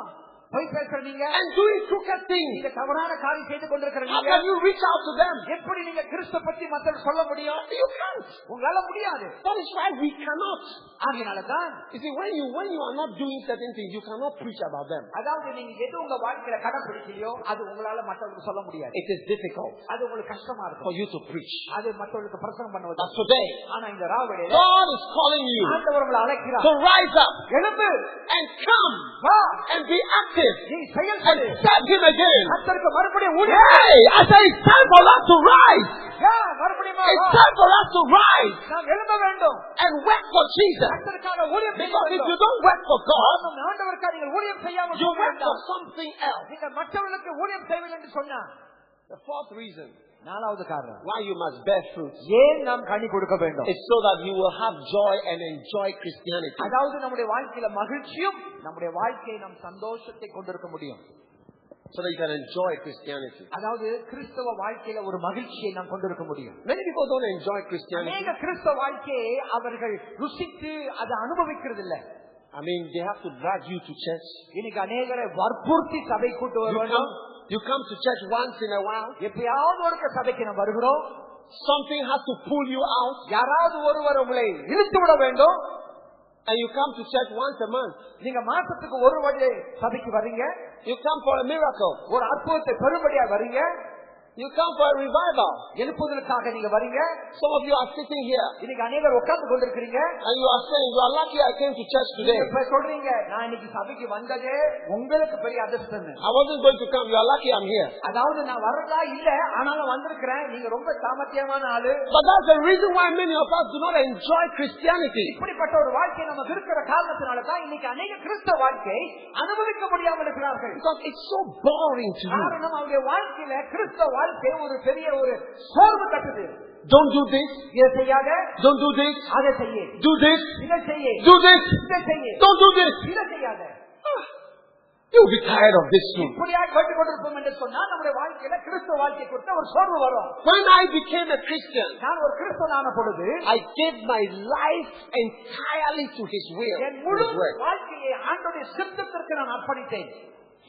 பொய் பேசுறீங்க and doing crooked things? நீங்க தவறான காரியம் செய்து How கொண்டிருக்கிறீங்க? can you reach out to them? எப்படி நீங்க கிறிஸ்து பத்தி மத்தவங்க சொல்ல முடியும்? You can't. உங்களால முடியாது. That is why we cannot. ஆகினாலதான் You see, when you are not doing certain things, you cannot preach about them. அதாவது நீங்க எது உங்க வாழ்க்கையில கடைபிடிக்கலையோ அது உங்களால மற்றவங்களுக்கு சொல்ல முடியாது. It is difficult அது உங்களுக்கு கஷ்டமா for இருக்கும் you to preach. அது மற்றவங்களுக்கு பிரசங்கம் பண்ணுவது. But today, ஆனா இந்த ராவடியில God is calling you ஆண்டவர் உங்களை அழைக்கிறார். to rise up எழும்பு, and come வா, and be active நீ and செயல்படு. serve Him again. கர்த்தருக்கு மறுபடியும் ஊழியம் Hey, I say it's time for us to rise. மறுபடியும் It's time for us to rise நாம் எழும்ப வேண்டும். and work for Jesus. கர்த்தருக்காக ஊழியம் செய்ய Because if you வேண்டும். don't work for God, ஆண்டவருக்காக நீங்கள் ஊழியம் செய்யாமல் you போக work for வேண்டாம். something else. நீங்கள் மற்றவர்களுக்கு ஊழியம் செய்வீர்கள் என்று சொன்னா The fourth reason நாலாவது காரணம் why you must bear fruit ஏன் நாம் கனி கொடுக்க வேண்டும்? is so that you will have joy and enjoy Christianity. அதாவது நம்முடைய வாழ்க்கையில மகிழ்ச்சியும் நம்முடைய வாழ்க்கையை நாம் சந்தோஷத்தை கொண்டிருக்க முடியும். so that you can enjoy Christianity. அதாவது கிறிஸ்தவ வாழ்க்கையில ஒரு மகிழ்ச்சியை நாம் கொண்டிருக்க முடியும். Many people don't enjoy Christianity. அநேக கிறிஸ்தவ வாழ்க்கையை அவர்கள் ருசித்து அதை அனுபவிக்கிறது இல்ல. I mean, they have to drag you to church. இன்னைக்கு அநேகரை வற்புறுத்தி சபை கூட்டு வருவாங்க. You come to church once in a while. எப்பயாவது ஒருக்க சபைக்கு நாம் வருகிறோம். Something has to pull you out. யாராவது ஒருவர் உங்களை இழுத்து விட வேண்டும். And you come to church once a month. நீங்க மாசத்துக்கு ஒரு வாட்டி சபைக்கு வர்றீங்க. You come for a miracle. ஒரு அற்புதத்தை பெறும்படியா வர்றீங்க. You come for a revival. எழுப்புதலுக்காக நீங்க வரீங்க. Some of you are sitting here. இன்னைக்கு அநேகர் உட்கார்ந்து கொண்டிருக்கிறீங்க. And you are saying, you are lucky I came to church today. இப்ப சொல்றீங்க, நான் இன்னைக்கு சபைக்கு வந்ததே உங்களுக்கு பெரிய அதிர்ஷ்டம். I wasn't going to come. You are lucky I'm here. அதாவது நான் வரதா இல்ல, ஆனாலும் வந்திருக்கிறேன். நீங்க ரொம்ப சாமர்த்தியமான ஆளு. But that's the reason why many of us do not enjoy Christianity. இப்படிப்பட்ட ஒரு வாழ்க்கை நமக்கு இருக்கிற காரணத்தினால தான் இன்னைக்கு அநேக கிறிஸ்தவ வாழ்க்கை அனுபவிக்க முடியாமல் இருக்கிறார்கள். Because it's so boring to you. காரணம் அவருடைய வாழ்க்கையில கிறிஸ்தவ வாழ்க்கை ஒரு பெரிய ஒரு சோர்வு தட்டுது. Don't do this. இதை செய்யாத. Don't do this. அதை செய்ய. Do this. இதை செய்ய. Do this. இதை செய்ய. Don't do this. இதை செய்யாத. You'll be tired of this soon. இப்படியா கேட்டுக்கொண்டிருப்போம் என்று சொன்னா நம்முடைய வாழ்க்கையில கிறிஸ்தவ வாழ்க்கை குறித்த ஒரு சோர்வு வரும். When I became a Christian, நான் ஒரு கிறிஸ்தவனான பொழுது I gave my life entirely to His will. என் முழு வாழ்க்கையை ஆண்டவருடைய சித்தத்திற்கு நான் அர்ப்பணித்தேன்.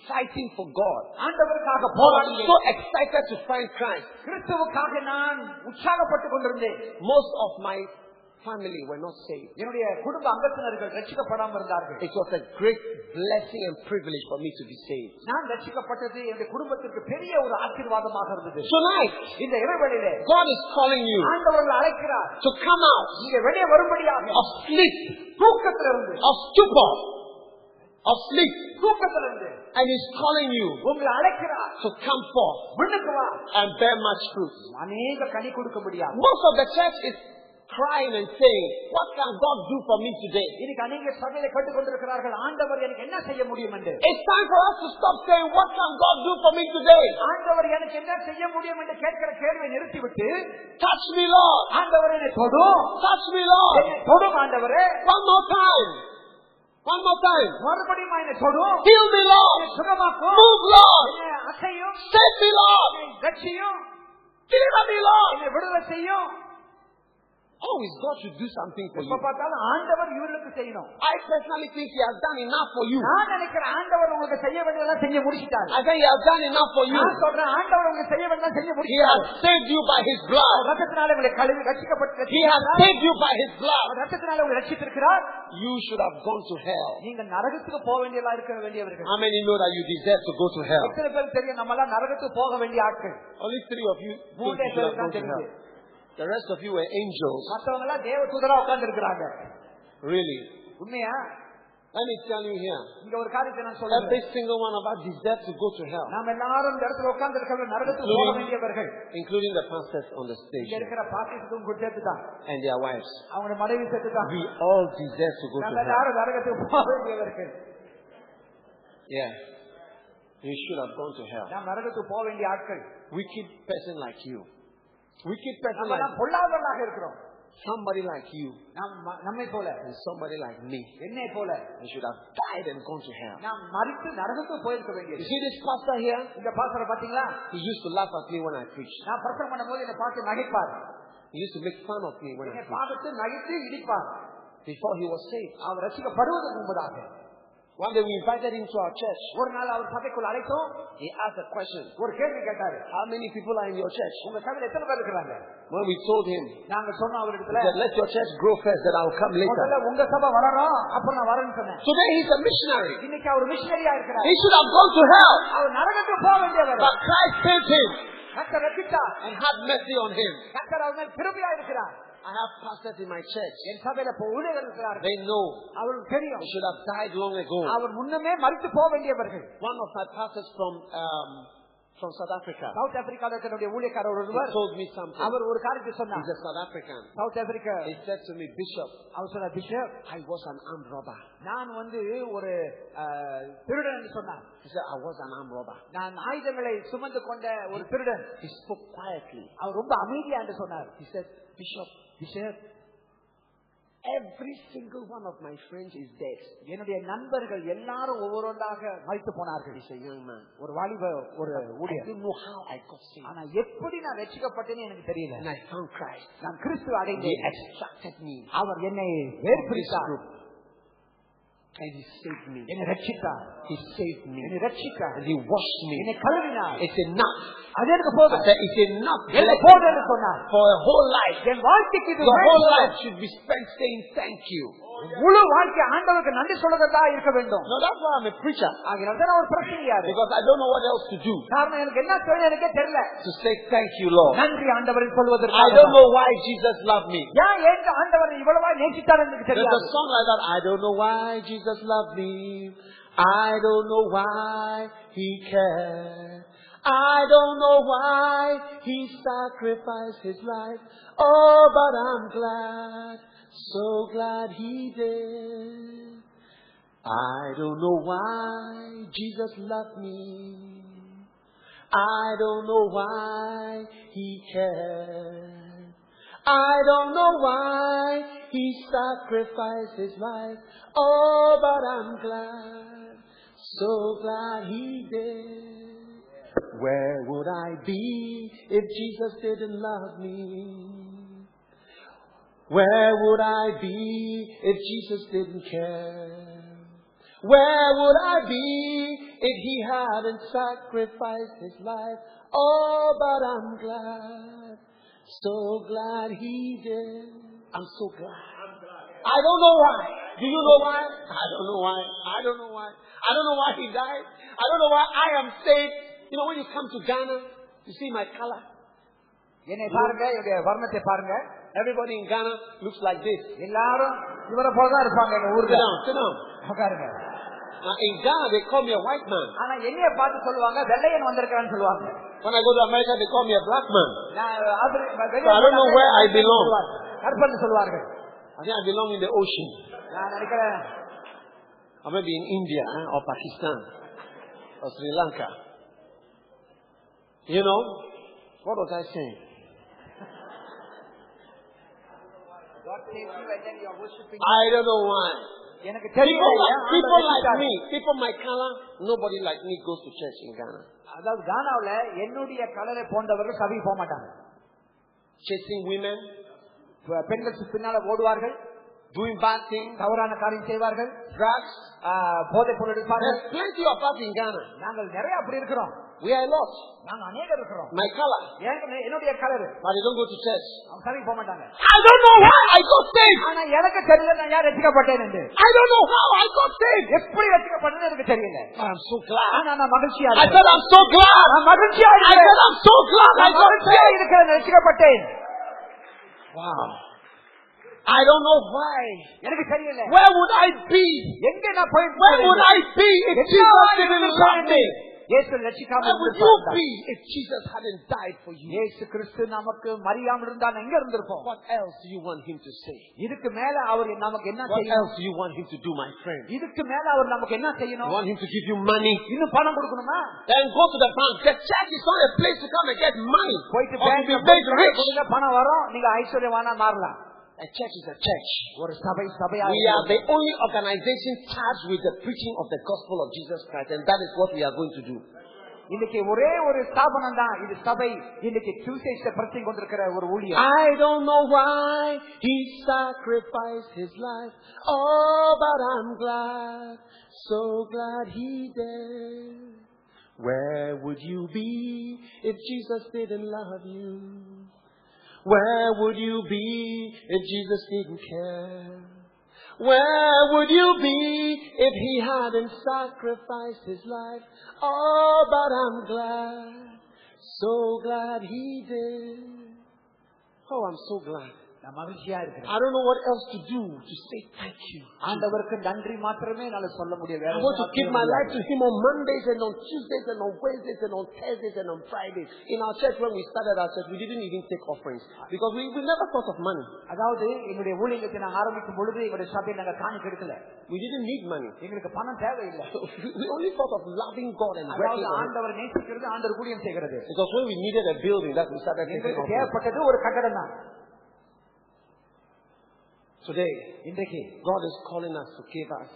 Fighting for God. ஆண்டவருக்காக I போராடினேன். was so excited to find Christ. கிறிஸ்துவுக்காக நான் உற்சாகப்பட்டுக் கொண்டிருந்தேன். Most of my family were not saved. என்னுடைய குடும்ப அங்கத்தினர்கள் ரட்சிக்கப்படாமல் இருந்தார்கள். It was a great blessing and privilege for me to be saved. நான் ரட்சிக்கப்பட்டது என்னுடைய குடும்பத்திற்கு பெரிய ஒரு ஆசீர்வாதமாக இருந்தது. Tonight, இந்த இரவிலே God is calling you ஆண்டவர் அழைக்கிறார். to come out நீங்க வெளியே வரும்படியாக of sleep, தூக்கத்திலிருந்து, of stupor, of sleep. தூக்கத்திலிருந்து. And He's calling you உங்களை அழைக்கிறார் to come forth முன்னுக்கு வா and bear much fruit. அநேக கனி கொடுக்க முடியாது. Most of the church is crying and saying, what can God do for me today? இன்னைக்கு அநேக சபையில கேட்டுக்கொண்டிருக்கிறார்கள், ஆண்டவர் எனக்கு என்ன செய்ய முடியும் என்று. It's time for us to stop saying, what can God do for me today? ஆண்டவர் எனக்கு என்ன செய்ய முடியும் என்று கேட்கிற கேள்வியை நிறுத்திவிட்டு, Touch me, Lord. ஆண்டவர் என்னை தொடும். Touch me, Lord. என்னை தொடும் ஆண்டவரே. One more time. One more time. மறுபடியும் என்னை தொடும். Heal me, Lord. என்னை சுகமாக்கும். Move, Lord. என்னை அசையும். Save me, Lord. என்னை ரட்சியும். Deliver me, Lord. என்னை விடுதலை செய்யும். Always God should do something for you. எப்ப பார்த்தாலும் ஆண்டவர் இவர்களுக்கு செய்யணும். I personally think He has done enough for you. நான் நினைக்கிறேன் ஆண்டவர் உங்களுக்கு செய்ய வேண்டியதெல்லாம் செஞ்சு முடிச்சிட்டார். I think He has done enough for you. நான் சொல்றேன் ஆண்டவர் உங்களுக்கு செய்ய வேண்டியதெல்லாம் செஞ்சு He முடிச்சிட்டார். has saved you by His blood. ரத்தத்தினால உங்களை கழுவி ரட்சிக்கப்பட்டு He has saved you by His blood. ரத்தத்தினால உங்களை ரட்சித்திருக்கிறார். You should have gone to hell. நீங்க நரகத்துக்கு போக வேண்டியதா இருக்க வேண்டியவர்கள். How many know that you deserve to go to hell? எத்தனை பேருக்கு தெரியும் நம்ம எல்லாம் நரகத்துக்கு போக வேண்டிய ஆட்கள்? Only 3 of you think you should have gone to hell. The rest of you were angels. மத்தவங்க எல்லாம் தேவதூதரா உட்கார்ந்து இருக்கிறாங்க. Really? உண்மையா? Let me tell you here. இங்க ஒரு காரியத்தை நான் சொல்றேன். Every single one of us deserves to go to hell. நாம எல்லாரும் இந்த இடத்துல உட்கார்ந்து இருக்கிற நரகத்துக்கு போக வேண்டியவர்கள். Including the pastors on the stage. இங்க இருக்கிற பாஸ்டர்ஸும் கூட சேர்த்து தான். And their wives. அவங்க மனைவி சேர்த்து தான். We all deserve to go to நம்ம hell. எல்லாரும் நரகத்துக்கு போக வேண்டியவர்கள். Yeah. You should have gone to hell. நாம் நரகத்துக்கு போக வேண்டிய ஆட்கள். Wicked person like you. Wicked person நம்ம like பொல்லாதவர்களாக இருக்கிறோம். somebody like you. நம்மை போல. And somebody like me. என்னை போல. You should have died and gone to hell. நாம் மரித்து நரகத்துக்கு போயிருக்க வேண்டியது. You see this pastor here? இந்த பாஸ்டரை பாத்தீங்களா? He used to laugh at me when I preached. நான் பிரசங்கம் பண்ணும்போது என்னை பார்த்து நகைப்பார். He used to make fun of me when I என்னை preached. பார்த்து நகைத்து இடிப்பார். Before he was saved. அவர் ரட்சிக்கப்படுவதற்கு முன்பதாக. One day we invited him to our church. ஒரு நாள் அவர் சபைக்குள் அழைத்தோம். He asked a question. ஒரு கேள்வி கேட்டாரு. How many people are in your church? உங்க சபையில எத்தனை பேர் இருக்கிறாங்க? When we told him, நாங்க சொன்னோம் he அவரிடத்துல, said, let your church grow first, then I will come later. முதல்ல உங்க சபை வளரும், அப்புறம் நான் வரேன்னு சொன்னேன். Today he's a missionary. இன்னைக்கு அவர் மிஷனரியா இருக்கிறார். He should have gone to hell. அவர் நரகத்துக்கு போக வேண்டியவர். But Christ saved him கர்த்தர் ரட்சித்தார் and had mercy on him. கர்த்தர் அவர் மேல் கிருபையா இருக்கிறார். I have pastors in my church. என் சபையில ஊழியர்கள் இருக்கிறார்கள். They know. அவருக்கு தெரியும். They should have died long ago. அவர் முன்னமே மரித்து போக வேண்டியவர்கள். One of my pastors from South Africa. South ஆப்பிரிக்கால இருக்கிற ஊழியக்காரர் ஒருவர் told me something. அவர் ஒரு காரியத்தை சொன்னார். He's a South African. South Africa. He said to me, Bishop, அவர் சொன்னார், bishop, I was an armed robber. நான் ஒரு திருடன் என்று சொன்னார். He said, I was an armed robber. நான் ஆயுதங்களை சுமந்து கொண்ட ஒரு திருடன். He spoke quietly. அவர் ரொம்ப அமைதியா என்று சொன்னார். He said, Bishop, every single one of my friends is dead. என்னுடைய நண்பர்கள் எல்லாரும் ஒவ்வொருவராக மரித்து போனார்கள். He's a young man. ஒரு வாலிப ஒரு ஊழியர். I don't know how I got saved. ஆனா எப்படி நான் ரட்சிக்கப்பட்டேன்னு எனக்கு தெரியல. And I found Christ. நான் கிறிஸ்துவை அடைந்தேன். He extracted me. அவர் என்னை வேர்பிரித்தார். And he saved me. என்னை ரட்சித்தார். He saved me. என்னை ரட்சித்தார். And he washed me. என்னை கழுவினார். It's enough. அது எனக்கு போதும். I said it's enough. எனக்கு போதும்னு சொன்னார். For a whole life. என் வாழ்க்கைக்கு இது Your whole life should be spent saying thank you. முழு வாழ்க்கை ஆண்டவருக்கு நன்றி சொல்றதா இருக்க வேண்டும். No, that's why I'm a preacher. ஆகையால் தான் ஒரு பிரசங்கியார். Because I don't know what else to do. காரணம் எனக்கு என்ன சொல்ல எனக்கே தெரியல. To say thank you, Lord. நன்றி ஆண்டவரை சொல்வதற்கு. I don't know why Jesus loved me. ஏன் ஆண்டவர் இவ்வளவா நேசித்தார் எனக்கு தெரியாது. There's a song like that. I don't know why Jesus loved me. I don't know why he cared. I don't know why he sacrificed his life. Oh, but I'm glad. So glad he did. I don't know why Jesus loved me. I don't know why he cared. I don't know why he sacrificed his life. Oh, but I'm glad. So glad he did. Where would I be if Jesus didn't love me? Where would I be if Jesus didn't care? Where would I be if he hadn't sacrificed his life? Oh, but I'm glad, so glad he did. I'm so glad. I don't know why. Do you know why? I don't know why. I don't know why. I don't know why he died. I don't know why I am saved. You know, when you come to Ghana, you see my color. என்னை பாருங்க, என்னுடைய வர்ணத்தை பாருங்க. Everybody in Ghana looks like this. எல்லாரும் இவரை போல தான் இருப்பாங்க எங்க ஊர்ல. Sit down. உட்காருங்க. In Ghana they call me a white man. ஆனா என்னைய பார்த்து சொல்லுவாங்க வெள்ளையன் வந்திருக்கான்னு சொல்லுவாங்க. When I go to America they call me a black man. I don't know where I belong. கற்பனை சொல்வார்கள். I think I belong in the ocean. நான் நினைக்கிறேன் or maybe in India or Pakistan or Sri Lanka. You know, what was I saying? God saves you and then you are worshiping. I don't know why. People like me, people my color, nobody like me goes to church in Ghana. அதாவது கானாவுல என்னுடைய கலரை போன்றவர்கள் சபை போக மாட்டாங்க. Chasing women, பெண்கள் பின்னால ஓடுவார்கள். Doing bad things, தவறான காரியம் செய்வார்கள். Drugs, போதைப் பொருள் எடுப்பார்கள். There's plenty of us in Ghana. நாங்கள் நிறைய அப்படி இருக்கிறோம். We are a lot. நாங்க அநேகர் இருக்கிறோம். My color. என்னுடைய colour. But they don't go to church. அவங்க சபைக்கு போக மாட்டாங்க. I don't know why I got saved. ஆனா எனக்கு தெரியல நான் யார் ரட்சிக்கப்பட்டேன் என்று. I don't know how I got saved. எப்படி ரட்சிக்கப்பட்டேன்னு எனக்கு தெரியல. I'm so glad. ஆனா நான் மகிழ்ச்சியா இருக்கேன். I said I'm so glad. நான் மகிழ்ச்சியா இருக்கேன். I said I'm so glad I got saved. இருக்கிறேன் ரட்சிக்கப்பட்டேன். Wow. I don't know why. எனக்கு தெரியல. Where would I be? எங்க நான் போய் Where would I be if Jesus didn't love me? இயேசு ரட்சிக்காம Where would you be if Jesus hadn't died for you? இயேசு கிறிஸ்து நமக்கு மரியாமல் இருந்தால் எங்க இருந்திருப்போம்? What else do you want him to say? இதுக்கு மேல அவர் நமக்கு என்ன செய்யணும்? What else do you want him to do, my friend? இதுக்கு மேல அவர் நமக்கு என்ன செய்யணும்? You want him to give you money? இன்னும் பணம் கொடுக்கணுமா? Then go to the bank. The church is not a place to come and get money. போயிட்டு Or to be made rich. பணம் வரும், நீங்க ஐஸ்வர்யவானா மாறலாம். A church is a church. We are the only organization charged with the preaching of the gospel of Jesus Christ, and that is what we are going to do. இன்னைக்கு ஒரே ஒரு ஸ்தாபனம் தான் இது சபை. இன்னைக்கு சுவிசேஷத்தை பிரசங்கிக் கொண்டிருக்கிற ஒரு ஊழியம். I don't know why he sacrificed his life. Oh, but I'm glad, so glad he did. Where would you be if Jesus didn't love you? Where would you be if Jesus didn't care? Where would you be if he hadn't sacrificed his life? Oh, but I'm glad, so glad he did. Oh, I'm so glad. I don't know what else to do to say thank you. ஆண்டவருக்கு நன்றி மாத்திரமே என்னால சொல்ல முடியும். I want to give my life to him on Mondays and on Tuesdays and on Wednesdays and on Thursdays and on Fridays. In our church, when we started our church, we didn't even take offerings because we never thought of money. அதாவது எங்களுடைய ஊழியத்தை நாங்க ஆரம்பிக்கும் பொழுது எங்களுடைய சபையை நாங்க காணிக்கை எடுக்கல. We didn't need money. எங்களுக்கு பணம் தேவையில்லை. We only thought of loving God and working on ஆண்டவரை நேசிக்கிறது, ஆண்டவர் ஊழியம் செய்கிறது. Because when we needed a building, that we started taking offerings. தேவைப்பட்டது ஒரு கட்டடம் தான். Today, இன்றைக்கு God is calling us to give us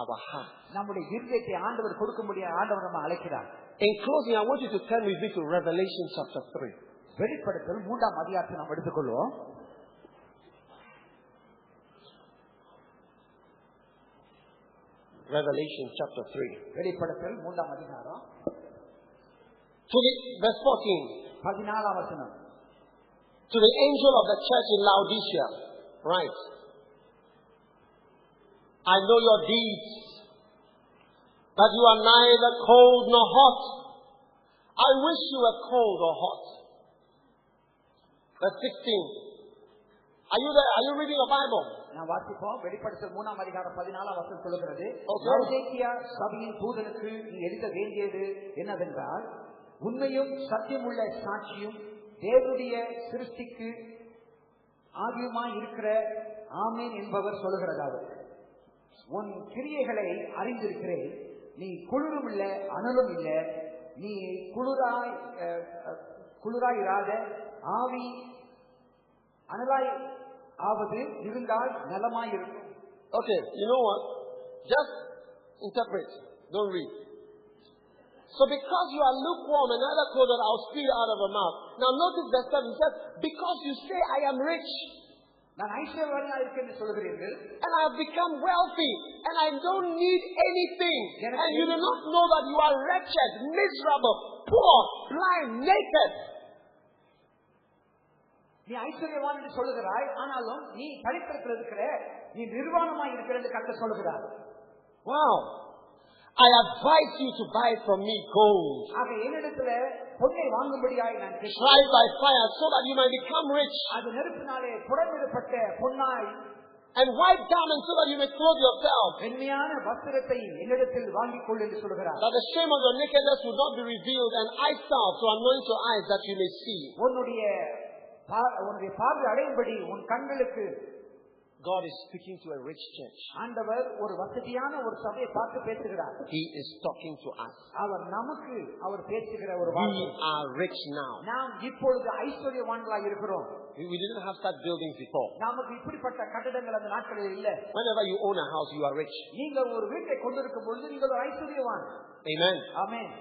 our heart. நம்முடைய இருதயத்தை ஆண்டவர் கொடுக்கும்படியா ஆண்டவர் நம்ம அழைக்கிறார். In closing, I want you to turn with me to Revelation chapter 3. வெளிப்படுத்தல் 3ஆம் அதிகாரத்தை நாம் எடுத்துக்கொள்வோம். Revelation chapter 3. வெளிப்படுத்தல் 3ஆம் அதிகாரம் Verse 14. 14ஆம் வசனம். To the angel of the church in Laodicea, write, I know your deeds, that you are neither cold nor hot. I wish you were cold or hot. Verse 16. Are you there? Are you reading your Bible? நான் வாசிப்போம். வெளிப்படுத்தல் 3ஆம் அதிகாரம் 14ஆம் வசனம் சொல்கிறது, Okay. Laodicea சபையின் தூதனுக்கு நீ எழுத வேண்டியது என்னவென்றால், உண்மையும் சத்தியமுள்ள சாட்சியும் தேவனுடைய சிருஷ்டிக்கு ஆகியுமாய் இருக்கிற ஆமேன் என்பவர் சொல்லுகிறதாவது, உன் கிரியைகளை அறிந்திருக்கிறேன். நீ குளிரும் இல்ல அனலும் இல்ல. நீ குளிராயிராத ஆவி அனலாய் ஆவது இருந்தால் நலமாய் இருக்கும். Okay, you know what? Just interpret. Don't read. So because you are lukewarm and neither cold, that I'll spew out of your mouth. Now notice verse 7. It says, because you say I am rich, நான் ஐஸ்வர்யவானா இருக்கேன் என்று சொல்கிறீர்கள், and I have become wealthy, and I don't need anything, and you do not know that you are wretched, miserable, poor, blind, naked. நீ ஐஸ்வர்யவான் என்று சொல்லுகிறாய், ஆனாலும் நீ பரிசுத்தத்தில் இருக்கிற, நீ நிர்வாணமாய் இருக்கிற என்று கர்த்தர் சொல்லுகிறார். Wow. I advise you to buy from me gold, ஆக என்னிடத்துல பொன்னை வாங்கும்படியாய் நான் tried by fire, so that you might become rich, அது நெருப்பினாலே புடமிடப்பட்ட பொன்னாய், and white garments, so that you may clothe yourself, வெண்மையான வஸ்திரத்தை என்னிடத்தில் வாங்கிக் கொள் என்று சொல்கிறார். that the shame of your nakedness will not be revealed, and eye salve to anoint your eyes, that you may see. உன்னுடைய பார்வை அடையும்படி உன் கண்களுக்கு. God is speaking to a rich church. ஆண்டவர் ஒரு வசதியான ஒரு சபையை பார்த்து பேசுகிறார். He is talking to us. அவர் பேசுகிற ஒரு We வார்த்தை. are rich now. நாம் இப்பொழுது ஐஸ்வர்யவான்களாய் இருக்கிறோம். We didn't have such buildings before. நமக்கு இப்படிப்பட்ட கட்டடங்கள் அந்த நாட்களில் இல்ல. Whenever you own a house, you are rich. நீங்கள் ஒரு வீட்டை கொண்டிருக்கும் பொழுது நீங்கள் ஒரு ஐஸ்வர்யவான். Amen. Amen.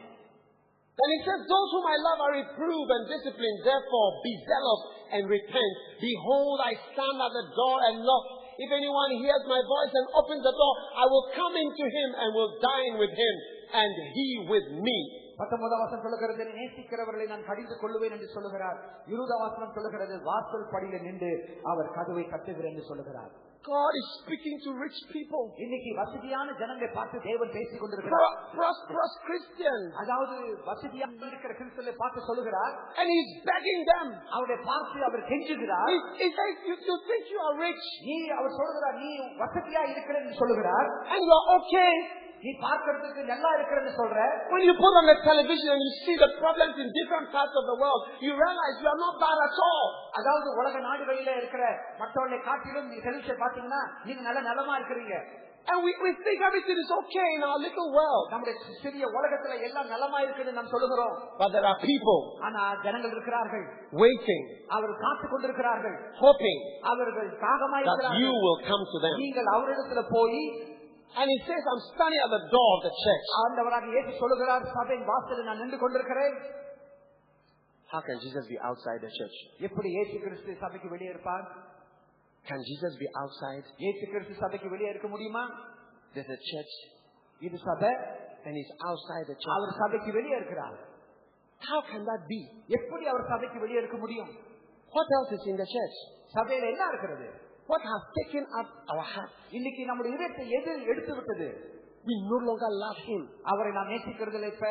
Then it says, those whom I love are reproved and disciplined. Therefore, be zealous and repent. Behold, I stand at the door and knock. If anyone hears my voice and opens the door, I will come into him and will dine with him, and he with me. 19ஆம் வசனம் சொல்லுகிறது, நேசிக்கிறவர்களை நான் கடிந்து கொள்ளுவேன் என்று சொல்லுகிறார். 20ஆம் வசனம் சொல்லுகிறது, வாசல் படியில நின்று அவர் கதவை தட்டுகிறார் என்று சொல்லுகிறார். God is speaking to rich people. இன்னைக்கு வசதியான ஜனங்களை பார்த்து தேவன் பேசிக் கொண்டிருக்கிறார். Prosperous Christians. அதாவது வசதியாக இருக்கிற கிறிஸ்தவர்களை பார்த்து சொல்லுகிறார். And He's begging them. அவரை பார்த்து அவர் கெஞ்சுகிறார். He says, you think you are rich. நீ அவர் சொல்லுகிறார், நீ வசதியா இருக்கிற என்று சொல்லுகிறார். And you are okay. நீ பார்க்கிறதுக்கு நல்லா இருக்கிறன்னு சொல்ற. When you put on the television and you see the problems in different parts of the world, you realize you are not bad at all. அதாவது உலக நாடுகளில இருக்கிற மற்றவர்களை காட்டிலும் நீ டெலிவிஷன் பாத்தீங்கன்னா நீங்க நல்ல நலமா இருக்கிறீங்க. And we think everything is okay in our little world. நம்முடைய சிறிய உலகத்துல எல்லாம் நலமா இருக்குன்னு நாம் சொல்லுகிறோம். But there are people ஆனா ஜனங்கள் இருக்கிறார்கள், waiting, அவர்கள் காத்துக் கொண்டிருக்கிறார்கள், hoping அவர்கள் தாகமா that you இருக்கிறார்கள். will come to them. நீங்கள் அவரிடத்துல போய். And He says, I'm standing at the door of the church. ஆண்டவராக இயேசு சொல்லுகிறார், சபையின் வாசலில் நான் நின்று கொண்டிருக்கிறேன். How can Jesus be outside the church? எப்படி இயேசு கிறிஸ்து சபைக்கு வெளியே இருப்பார்? Can Jesus be outside? இயேசு கிறிஸ்து சபைக்கு வெளியே இருக்க முடியுமா? There's a church, இது சபை, and He's outside the church. அவர் சபைக்கு வெளியே இருக்கிறார். How can that be? எப்படி அவர் சபைக்கு வெளியே இருக்க முடியும்? What else is in the church? சபையில என்ன இருக்கிறது? What has taken up our heart? இன்னைக்கு நம்முடைய இதயத்தை எது எடுத்து விட்டது? We no longer love Him. அவரை நாம் நேசிக்கிறதில்லை. இப்ப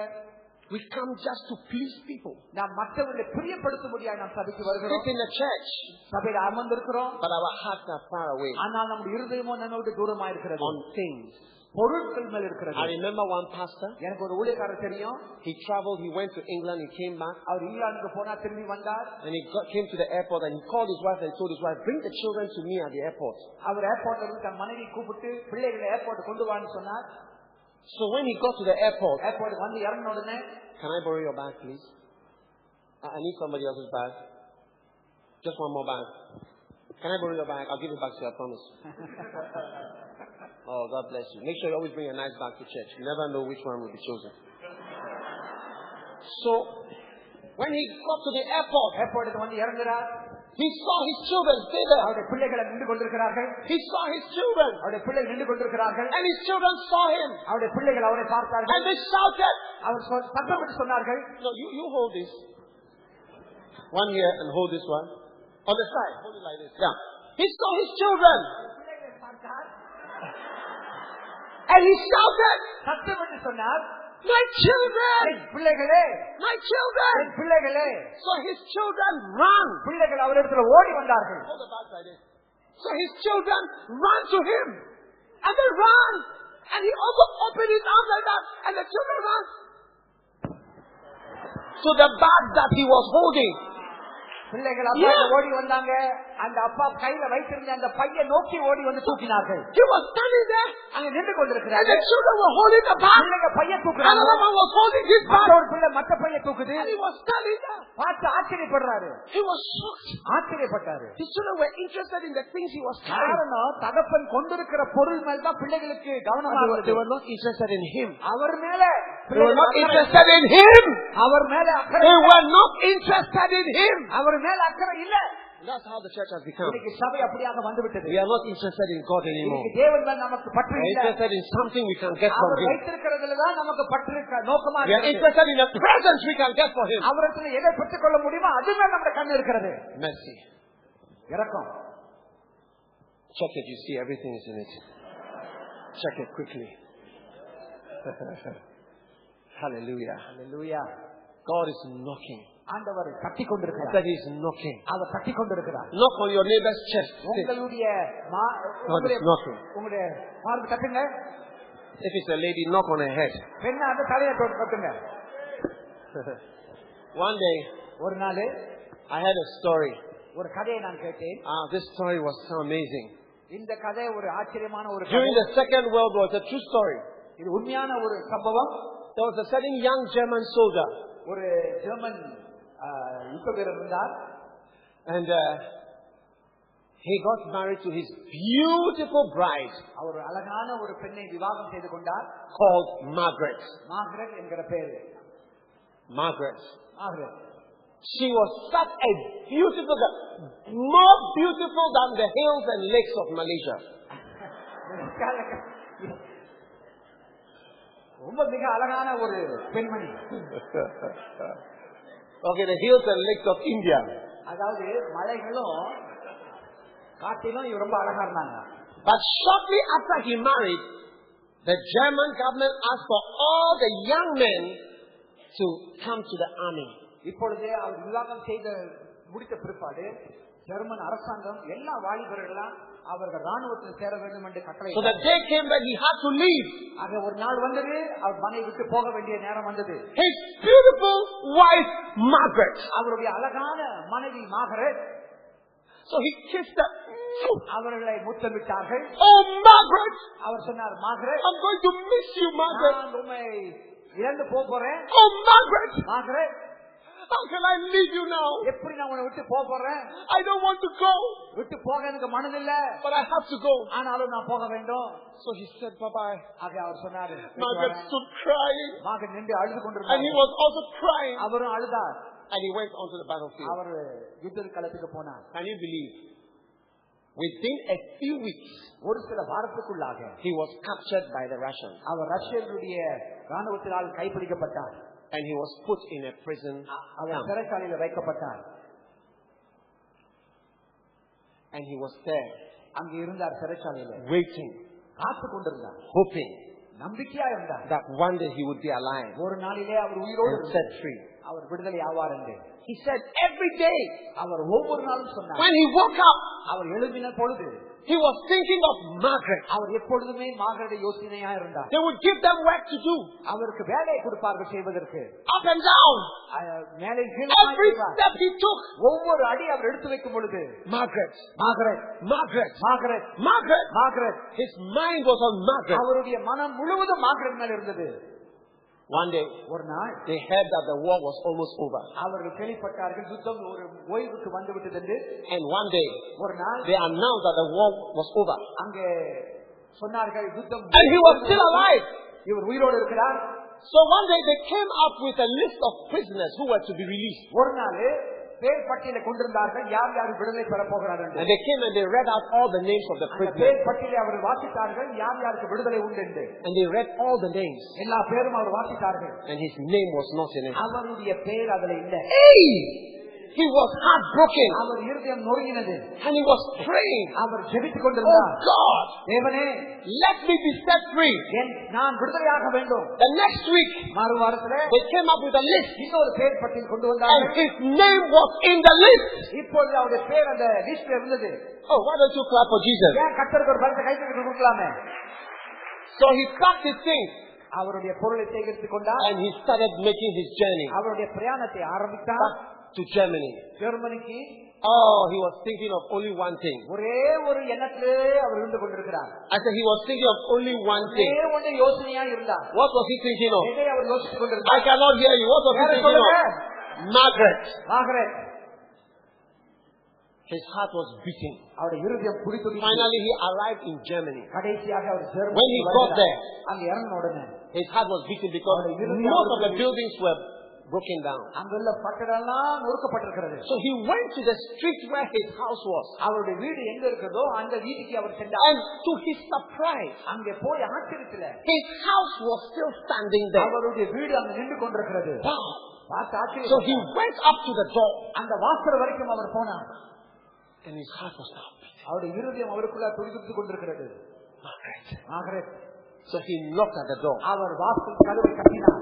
we come just to please people. நாம் மற்றவர்களை பிரியப்படுத்தும்படியாக நாம் சபைக்கு வருகிறோம். Sit in the church, சபையில அமர்ந்திருக்கிறோம். but our hearts are far away. ஆனால் நம்முடைய இருதயமோ நம்மோடு தூரமா இருக்கிறது. On things. பொருட்கள் மேல் இருக்கிறது. I remember one pastor. எனக்கு ஒரு ஊழியக்காரர் தெரியும். He traveled, he went to England, he came back. அவர் இங்கிலாந்துக்கு போனா திரும்பி வந்தார். And he came to the airport and he called his wife and told his wife, bring the children to me at the airport. அவர் ஏர்போர்ட்ல இருந்து தன் மனைவி கூப்பிட்டு பிள்ளைகளை airport கொண்டு வான்னு சொன்னார். So when he got to the airport, வந்து இறங்கின உடனே, can I borrow your bag please? I need somebody else's bag. Just one more bag. Can I borrow your bag? I'll give it back to you, I promise. Oh, God bless you. Make sure you always bring a nice bag to church. You never know which one will be chosen. So, when he got to the airport, he saw his children stay there. He saw his children. And his children saw him. And they shouted. No, you hold this. One here and hold this one. On the side. Hold it like this. Yeah. He saw his children. And he shouted. My children! My children! So his children ran. Hold the bags like this. So his children ran to him. And they ran. And he also opened his arms like that. And the children ran. So the bag that he was holding. பிள்ளைகள் அப்பா ஓடி வந்தாங்க. அந்த அப்பா கையில வைத்திருந்த அந்த பையை நோக்கி ஓடி வந்து தூக்கினார்கள். He was standing there. அங்க நின்று கொண்டிருக்கிறார். And the children were holding the bag. பிள்ளைகள் பையை தூக்குறாங்க. Another one was holding his bag. ஒரு பிள்ளை மற்ற பையை தூக்குது. And he was standing there. பார்த்து ஆச்சரியப்படுறாரு. He was shocked. ஆச்சரியப்பட்டாரு. His children were interested in the things he was carrying. காரணம் தகப்பன் கொண்டிருக்கிற பொருள் மேல தான் பிள்ளைகளுக்கு கவனமா இருந்தது. They were not interested in him. அவர் மேல They were not interested in him. அவர் மேல அக்கறை. They were not interested in him. அவர் மேல அக்கறை இல்ல. That's how the church has become. இன்னைக்கு சபை அப்படியாக வந்துவிட்டது. We are not interested in God anymore. இன்னைக்கு தேவன் மேல நமக்கு பற்று இல்ல. We are interested in something we can get from our him. வைத்திருக்கிறதுல தான் நமக்கு பற்று இருக்க நோக்கமா We are interested in the presence we can get for him. அவரிடத்துல எதை பெற்றுக் கொள்ள முடியுமோ அதுதான் நம்ம கண்ணு இருக்கிறது. Mercy. இரக்கம். Check it, you see everything is in it. Check it quickly. Hallelujah. Hallelujah. God is knocking. ஆண்டவர் தட்டி கொண்டிருக்கிறார். That is knocking. அவர் தட்டி கொண்டிருக்கிறார். Knock on your neighbor's chest. உங்களுடைய God is knocking. உங்களுடைய மார்பு தட்டுங்க. If it's a lady, knock on her head. பெண்ணா அந்த தலையை தொட்டு தட்டுங்க. One day, ஒரு நாள் I had a story. ஒரு கதையை நான் கேட்டேன். This story was so amazing. இந்த கதை ஒரு ஆச்சரியமான ஒரு கதை. During the Second World War, it's a true story. இது உண்மையான ஒரு சம்பவம். There was a certain young German soldier. ஒரு ஜெர்மன் யுத்த வீரர் இருந்தார். And he got married to his beautiful bride. அவர் அழகான ஒரு பெண்ணை விவாகம் செய்து கொண்டார். Called Margaret. மார்கரெட் என்கிற பெயர். Margaret. Margaret. She was such a beautiful girl. More beautiful than the hills and lakes of Malaysia. ரொம்ப மிக அழகான ஒரு பெண்மணி. Okay, the hills and lakes of India. அதாவது மலைகளும் காட்டிலும் இவ ரொம்ப அழகா இருந்தாங்க. But shortly after he married, the German government asked for all the young men to come to the army. இப்பொழுது அவர் விவாகம் செய்த முடித்த பிற்பாடு ஜெர்மன் அரசாங்கம் எல்லா வாலிபர்களும் அவர்கள் ராணுவத்தில் சேர வேண்டும் என்று கட்டளை. So the day came when he had to leave. ஆக ஒரு நாள் வந்தது, அவர் மனைவி விட்டு போக வேண்டிய நேரம் வந்தது. His beautiful wife Margaret. அவருடைய அழகான மனைவி Margaret. So he kissed her. அவர்களை முத்தமிட்டார்கள். Oh Margaret. அவர் சொன்னார், Margaret, I'm going to miss you, Margaret. நான் உம்மை இழந்து போறேன். Oh Margaret. Margaret, how can I leave you now? எப்படி நான் உன்னை விட்டு போறேன்? I don't want to go. விட்டு போக எனக்கு மனதில்ல. But I have to go. ஆனாலும் நான் போக வேண்டும். So he said bye-bye. ஆக அவர் சொன்னார். Margaret stood crying. மார்கரெட் நின்று அழுது And கொண்டிருந்தார். he was also crying. அவரும் அழுதார். And he went onto the battlefield. அவர் யுத்த களத்துக்கு போனார். Can you believe? Within a few weeks, ஒரு சில வாரத்துக்குள்ளாக he was captured by the Russians. Our ரஷ்யர்களுடைய ராணுவத்தினால் கைப்பிடிக்கப்பட்டார். And he was put in a prison our camp. சிறைச்சாலையில் வைக்கப்பட்டார். And he was there, அங்கே இருந்தார் சிறைச்சாலையில். waiting, காத்து கொண்டிருந்தார். hoping நம்பிக்கையா இருந்தார். that one day he would be alive ஒரு நாளிலே அவர் உயிரோடு and set free. அவர் விடுதலை ஆவார் என்று He said every day, அவர் ஒவ்வொரு நாளும் சொன்னார். when he woke up, அவர் எழும்பின பொழுது he was thinking of Margaret. அவர் எப்பொழுதுமே மார்கரெட் யோசனையா இருந்தார். They would give them work to do. அவருக்கு வேலை கொடுப்பார்கள் செய்வதற்கு. Up and down. மேலே Every step he took. ஒவ்வொரு அடி அவர் எடுத்து வைக்கும் பொழுது Margaret. Margaret, Margaret. Margaret, Margaret. Margaret. His mind was on Margaret. அவருடைய மனம் முழுவதும் மார்கரெட் மேல் இருந்தது. One day, ஒரு நாள் they heard that the war was almost over. அவர்கள் கேள்விப்பட்டார்கள் யுத்தம் ஒரு ஓய்வுக்கு வந்து விட்டது என்று. And one day, ஒரு நாள் they announced that the war was over. அங்கே சொன்னார்கள் யுத்தம். And he was still alive. இவர் உயிரோடு இருக்கிறார். So one day they came up with a list of prisoners who were to be released. ஒரு நாள் பேர் பட்டியலை கொண்டிருந்தார்கள் யார் யார் விடுதலை பெற போகிறார்கள் என்று. And they came and they read out all the names of the prisoners. பேர் பட்டியலை அவர்கள் வாசித்தார்கள் யார் யாருக்கு விடுதலை உண்டு என்று. And they read all the names. எல்லா பேரும் அவர் வாசித்தார்கள். And his name was not in it. அவருடைய பேர் அதில் இல்லை. Hey! He was heartbroken. அவர் இருதயம் நொறுங்கினது. And he was praying. அவர் ஜெபித்துக் கொண்டிருந்தார். Oh God, தேவனே, let me be set free. நான் விடுதலையாக வேண்டும். The next week, மறு வாரத்திலே they came up with a list. இன்னொரு பேர் பட்டியல் கொண்டு And வந்தார்கள். his name was in the list. இப்பொழுது அவருடைய பேர் அந்த லிஸ்ட்ல இருந்தது. Oh, why don't you clap for Jesus? ஏன் கர்த்தருக்கு ஒரு பரிசை கைக்கு கொடுக்கலாமே? So he packed his things. அவருடைய பொருளை சேகரித்துக் கொண்டார். And he started making his journey அவருடைய பிரயாணத்தை ஆரம்பித்தார். to Germany. ஜெர்மனிக்கு. Oh, he was thinking of only one thing. ஒரே ஒரு எண்ணத்திலே அவர் இருந்து கொண்டிருக்கிறார். I said he was thinking of only one thing. ஒரே ஒரு யோசனையா இருந்தார். What was he thinking of? எதை அவர் யோசித்துக் I கொண்டிருந்தார்? cannot hear you. What was he thinking of? Margaret. Margaret. His heart was beating. அவருடைய இருதயம் துடித்துடித்தது. Finally, he arrived in Germany. கடைசியாக அவர் When ஜெர்மனிக்கு he got there, அங்க இறங்கின உடனே his heart was beating because most of the buildings were broken down. அங்குள்ள கட்டடம்லாம் நொறுக்கப்பட்டிருக்கிறது. So he went to the street where his house was. அவருடைய வீடு எங்க இருக்கிறதோ அந்த வீட்டுக்கு அவர் சென்றார். And to his surprise, அங்கே போய் ஆச்சரியத்துல his house was still standing there. அவருடைய வீடு அங்க நின்று கொண்டிருக்கிறது. Wow. பார்த்து ஆச்சரியம். So he went up to the door. அந்த வாசல் வரைக்கும் அவர் போனார். And his heart was now beating. அவருடைய இருதயம் அவருக்குள்ள துடித்துக் கொண்டிருக்கிறது. Margaret. Margaret. So he knocked at the door. அவர் வாசல் கதவை தட்டினார்.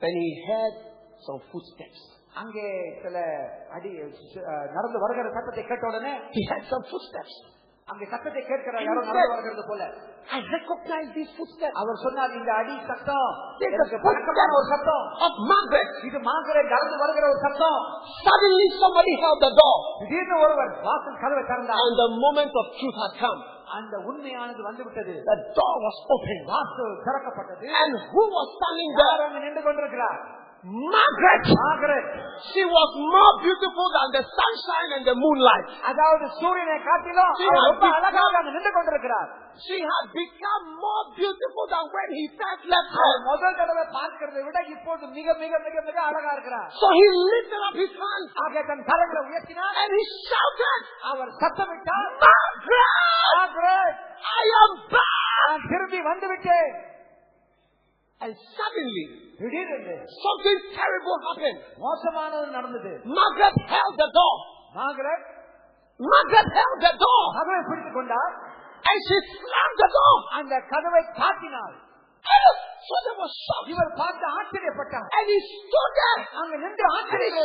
Then he heard some footsteps. அங்கே சில அடி நடந்து வருகிற சத்தத்தை கேட்ட உடனே He heard some footsteps. அங்கே சத்தத்தை கேட்கிற யாரோ நடந்து வருகிறது போல. I recognize these footsteps. அவர் சொன்னார் இந்த அடி சத்தம் It's the எனக்கு பழக்கமான ஒரு சத்தம். of Margaret. இது மார்கரெட் நடந்து வருகிற ஒரு சத்தம். Suddenly somebody held the door. திடீர்னு ஒருவர் வாசல் கதவை திறந்தார். And the moment of truth had come. அந்த உண்மையானது வந்து விட்டது. The door was open. வாசல் திறக்கப்பட்டது. And who was standing there? அங்கே நின்று கொண்டிருக்கிறார். Margaret. Margaret. She was more beautiful than the sunshine and the moonlight. அதாவது சூரியனை காட்டிலும் அவர் ரொம்ப அழகாக அங்கே நின்று கொண்டிருக்கிறார். She had become more beautiful than when he first left her. முதல் தடவை பார்க்கிறதை விட இப்போது மிக மிக மிக மிக அழகா இருக்கிறார். So he lifted up his hands ஆக தன் கரங்களை உயர்த்தினார். and he shouted, our சத்தமிட்டார். Margaret, I am back. நான் திரும்பி வந்து விட்டேன். And suddenly, திடீரென்று something terrible happened. மோசமானது நடந்தது. Margaret held the door. Margaret held the door. கதவை பிடித்துக் கொண்டார். And she slammed the door. அந்த கதவை காட்டினார். So there was shock. இவர் பார்த்து ஆச்சரியப்பட்டார். And he stood there. அங்க நின்று Shouted,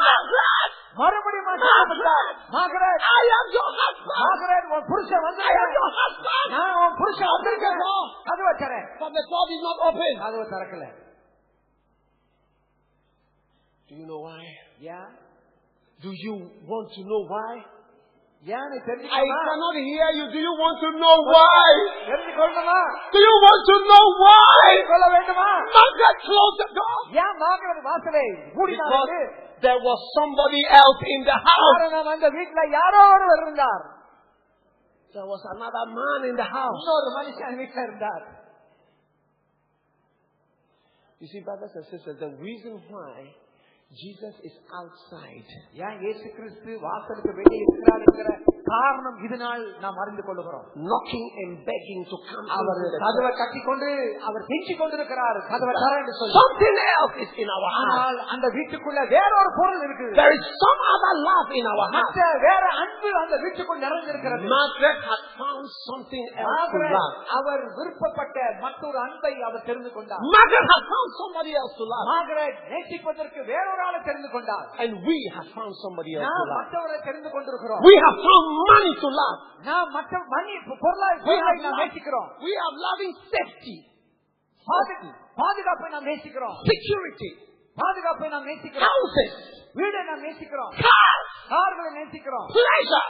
Margaret, மறுபடியும் ஆச்சரியப்பட்டார். Margaret, I am your husband. Margaret உன் புருஷன் வந்து I am your husband. நான் உன் புருஷன் வந்திருக்கேன். கதவை தரேன். But the door did not open. கதவை திறக்கல. Do you know why? ஏன்? Do you want to know why? ஏன் I தெரிஞ்சுக்கணுமா? cannot hear you. Do you want to know why? தெரிஞ்சுக்கொள்ளணுமா? Do you want to know why? சொல்ல வேண்டுமா? Margaret closed the door. ஏன் Margaret வாசலை மூடினார்? Because there was somebody else in the house. காரணம் அந்த வீட்டுல யாரோ ஒருவர் இருந்தார். There was another man in the house. இன்னொரு மனுஷன் வீட்டுல இருந்தார். You see, brothers and sisters, the reason why Jesus is outside. ஏன் இயேசு கிறிஸ்து வாசலுக்கு வெளியே இருக்கிறார் என்கிற காரணம் இதனால் நாம் அறிந்து கொள்கிறோம். Knocking and begging to come அவர் கதவை கட்டிக்கொண்டு அவர் கெஞ்சிக் கொண்டிருக்கிறார். கதவை தர என்று சொல்லி. Something else is in our heart. ஆனால் அந்த வீட்டுக்குள்ள வேற ஒரு பொருள் இருக்கு. There is some other love in our heart. வேற அன்பு அந்த வீட்டுக்குள் நிறைந்திருக்கிறது. Margaret had found something else to love. அவர் விருப்பப்பட்ட மற்றொரு அன்பை அவர் தெரிந்து கொண்டார். Margaret had found somebody else to love. Margaret நேசிப்பதற்கு வேறொரு ஆளை தெரிந்து கொண்டார். And we have found somebody else to நாம் love. மற்றவரை தெரிந்து கொண்டிருக்கிறோம். We have found money to love. நாம் மற்ற பொருளை நாம் நேசிக்கிறோம். We are loving safety, பாதுகாப்பை நாம் நேசிக்கிறோம். security, பாதுகாப்பை நாம் நேசிக்கிறோம். houses, வீடை நாம் நேசிக்கிறோம். cars, கார்களை நேசிக்கிறோம். pleasure.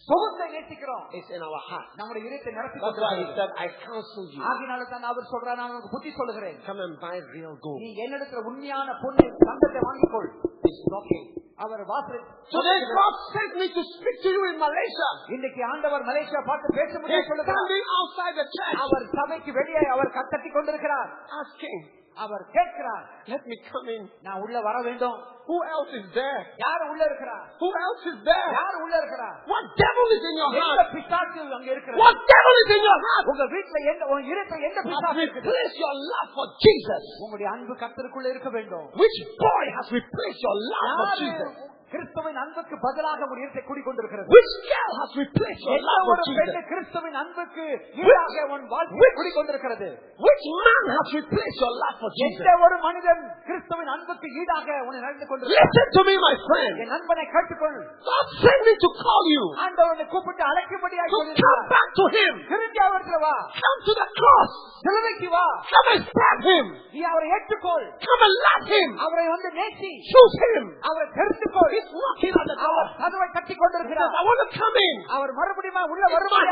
சுகத்தை நேசிக்கிறோம். It's in our heart. நம்முடைய இதயத்தை நிரப்பி That's why he கொண்டிருக்கிறது. said, I counsel you. ஆகினால தான் அவர் சொல்றார், நான் உனக்கு புத்தி சொல்லுகிறேன். Come and buy real gold. நீ என்னிடத்துல உண்மையான பொன்னை தங்கத்தை வாங்கிக்கொள். He's knocking. அவர் வாசலை. Today God sent me to speak to you in Malaysia. இன்னைக்கு ஆண்டவர் மலேசியா பார்த்து பேச முடியும் He's சொல்லுகிறார். standing outside the church. அவர் சபைக்கு வெளியே அவர் கத்தட்டி கொண்டிருக்கிறார். Asking, அவர் கேட்கிறார், let me come in. நான் உள்ள வர வேண்டும். Who else is there? யார் உள்ள இருக்கிறார்? Who else is there? யார் உள்ள இருக்கிறார்? What devil is in your எந்த heart? பிசாசு அங்க இருக்கிறது? What devil is in your heart? உங்க வீட்ல எந்த உங்க இதயத்துல எந்த பிசாசு Has இருக்குது? replaced your love for Jesus? உங்களுடைய அன்பு கர்த்தருக்குள்ள இருக்க வேண்டும். Which boy has replaced your love for Jesus? கிறிஸ்துவின் அன்புக்கு பதிலாக ஒரு இதயத்தை குடிக்கொண்டிருக்கிறது. Which girl has replaced your love for Jesus? கிறிஸ்துவின் அன்புக்கு ஈடாக உன் வாழ்க்கையை குடிக்கொண்டிருக்கிறது. Which man has replaced your love for Jesus? எந்த ஒரு மனிதன் கிறிஸ்துவின் அன்புக்கு ஈடாக உன்னை நடந்து கொண்டிருக்கிறார்? Listen to me, my friend. என் நண்பனை கேட்டுக்கொள். God sent me to call you. ஆண்டவரை கூப்பிட்டு அழைக்கும்படியாக To come back to Him. திரும்பி அவருக்கு வா. Come to the cross. சிலுவைக்கு வா. Come and stab Him. நீ அவரை ஏற்றுக்கொள். Come and love Him. அவரை வந்து நேசி. Choose Him. அவரை தெரிந்துகொள். He's knocking at the door. அவர் கதவை தட்டிக் கொண்டிருக்கிறார். I want to come in. அவர் மறுபடியும் உள்ள வருவார்.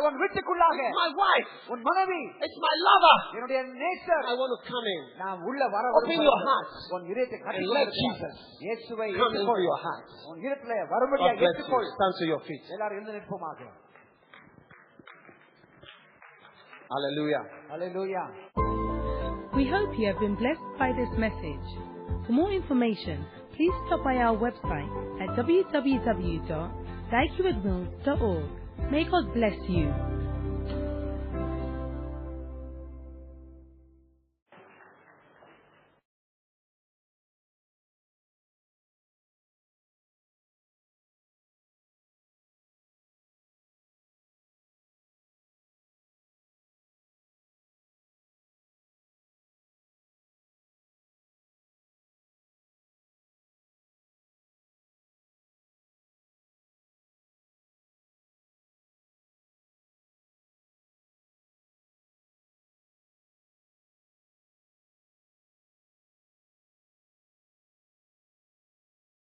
உன் வீட்டுக்குள்ளாக. It's my wife. உன் மனைவி. It's my lover. என்னுடைய நேசர். I want to come in. நாம் உள்ள வர. Open your heart. உன் இதயத்தை And let Jesus இயேசுவை come into your heart. உன் இதயத்திலே வரும்படியாக ஏற்றுக்கொள். Stand to your feet. எல்லாரும் எழுந்து நிற்போமாக. Hallelujah. Hallelujah. We hope you have been blessed by this message. For more information, please stop by our website at www.daikiwithmills.org. May God bless you.